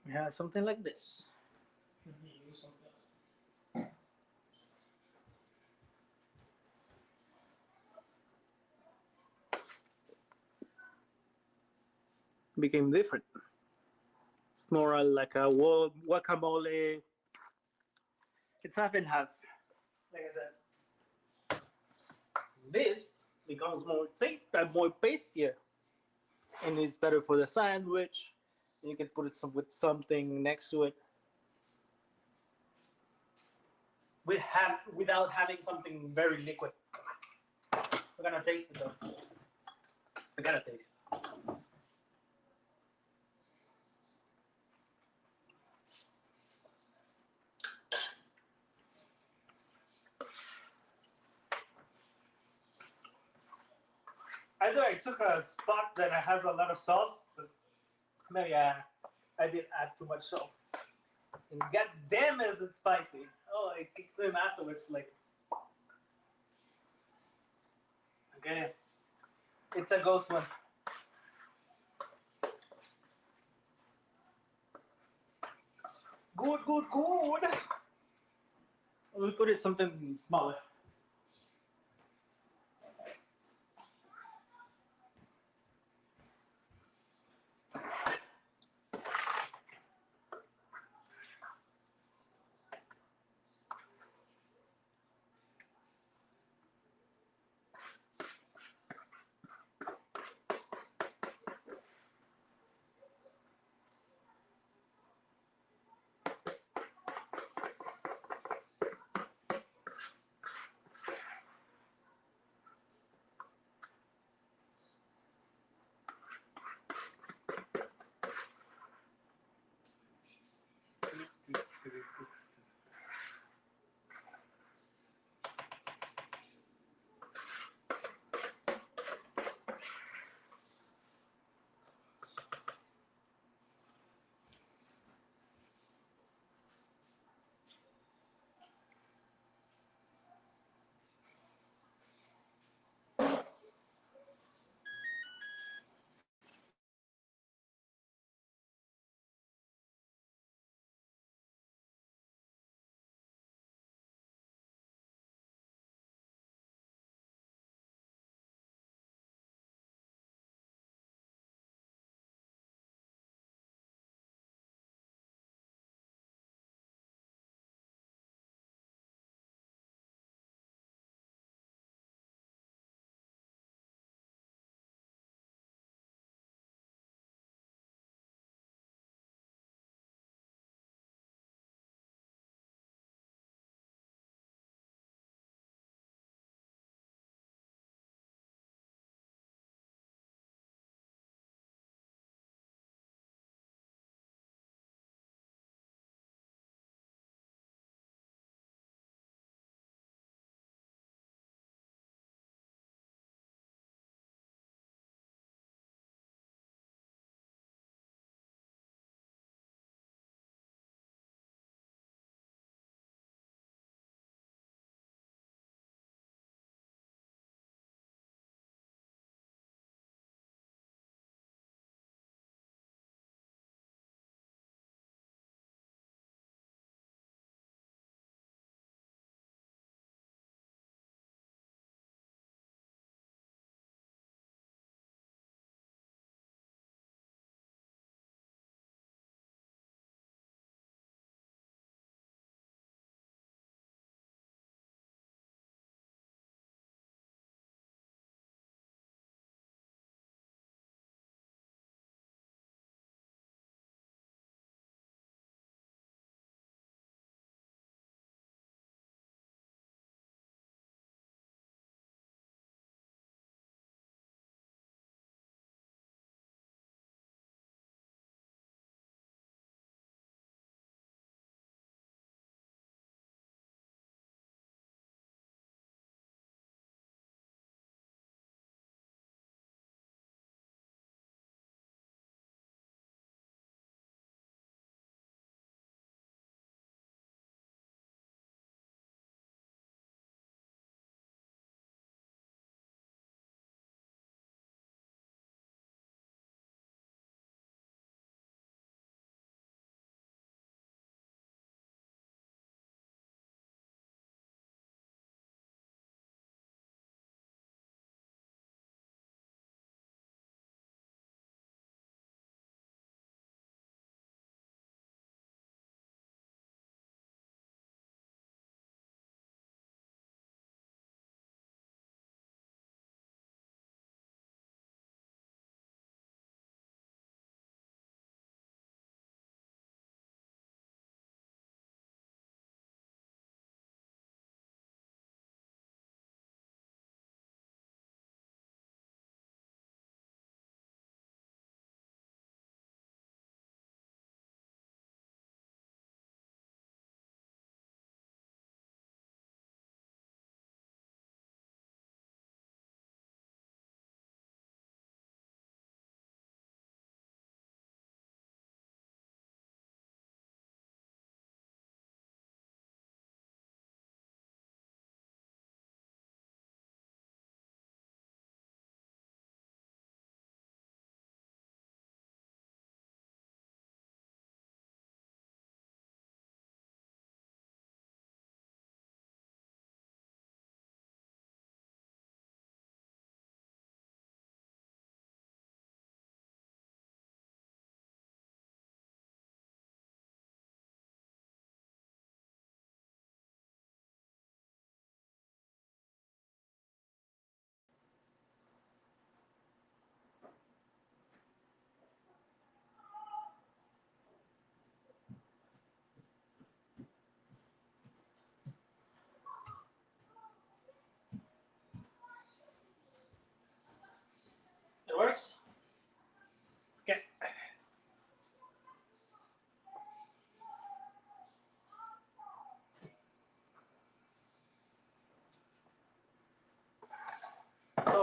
yeah, something like this. Became different. It's more like a guacamole. It's half and half. Like I said, this becomes more pastier, and it's better for the sandwich. You can put it with something next to it. Without having something very liquid. We're gonna taste it though. We gotta taste. Either I took a spot that has a lot of salt, but maybe I did add too much salt. And god damn is it spicy. Oh, it kicks in afterwards like okay. It's a ghost one. Good, good, good. We'll put it something smaller.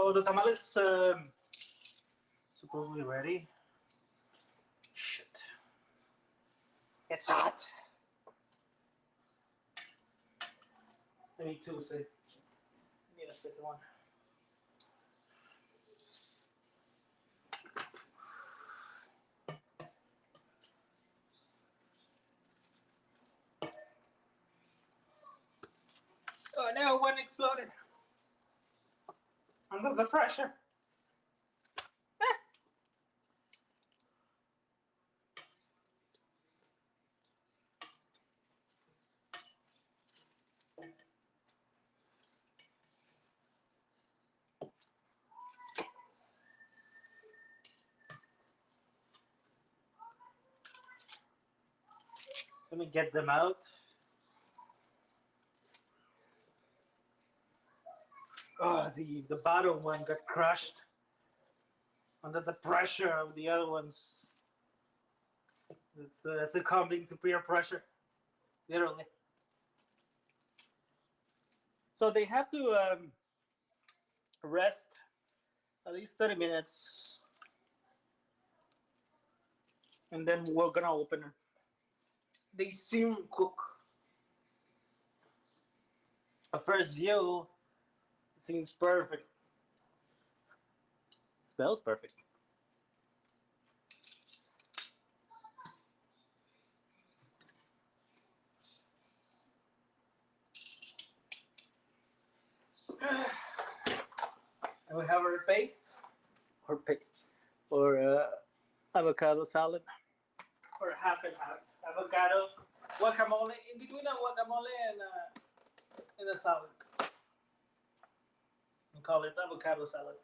So the tamales supposedly ready. Shit. It's hot. I need two, so I need a second one. Oh no, one exploded. Under the pressure. Let me get them out. Oh, the bottom one got crushed under the pressure of the other ones. It's succumbing to peer pressure, literally. So they have to rest at least 30 minutes, and then we're gonna open them. They seem cook. A first view, it seems perfect. Smells perfect. And we have our paste, or avocado salad, or half and half. Avocado, guacamole, in between a guacamole and a salad. We call it avocado salad.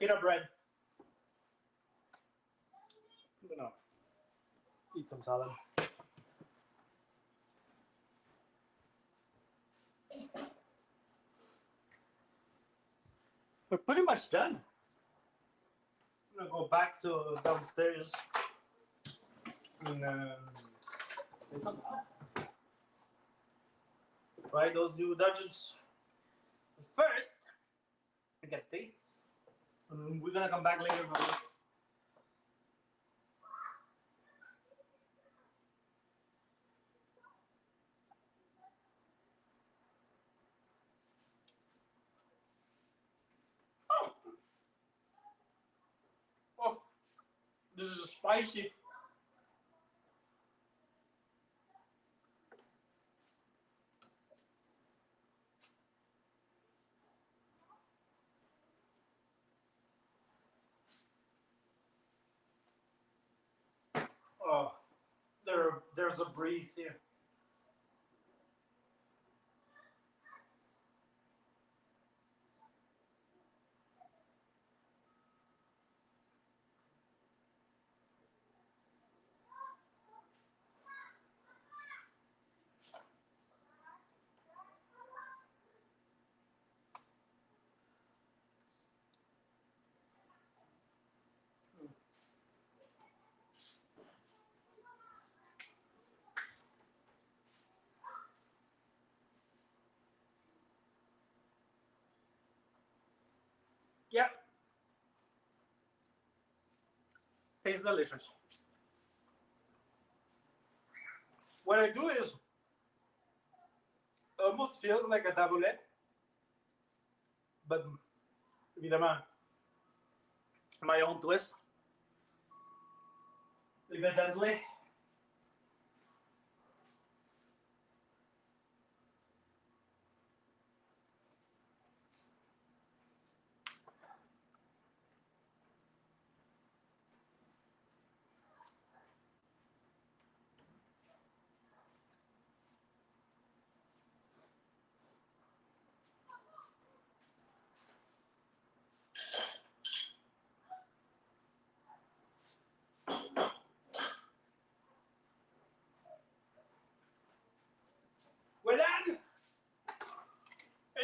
Pita bread. I'm gonna eat some salad. We're pretty much done. I'm gonna go back to downstairs and try those new dungeons. But first, we gotta taste this. We're gonna come back later. Oh, oh, this is spicy. Oh, there's a breeze here. Yeah, tastes delicious. What I do is almost feels like a taboulet, but with my own twist. Evidently,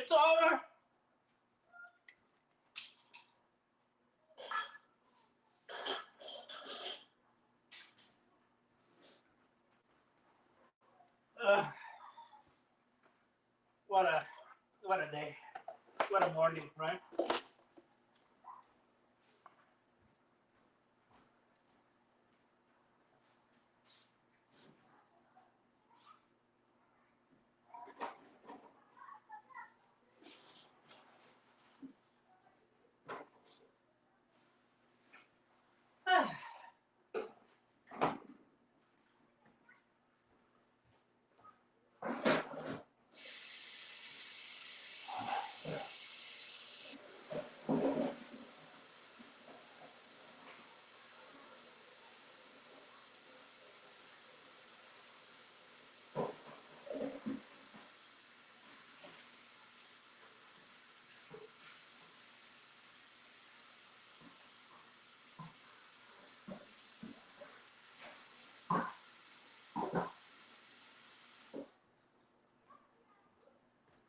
It's over. Uh, what a what a day. What a morning, right?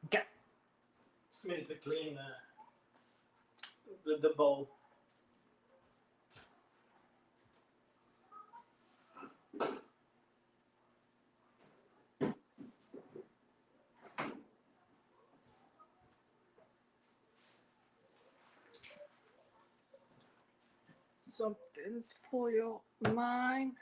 Okay. Need to clean the bowl. Something for your mind.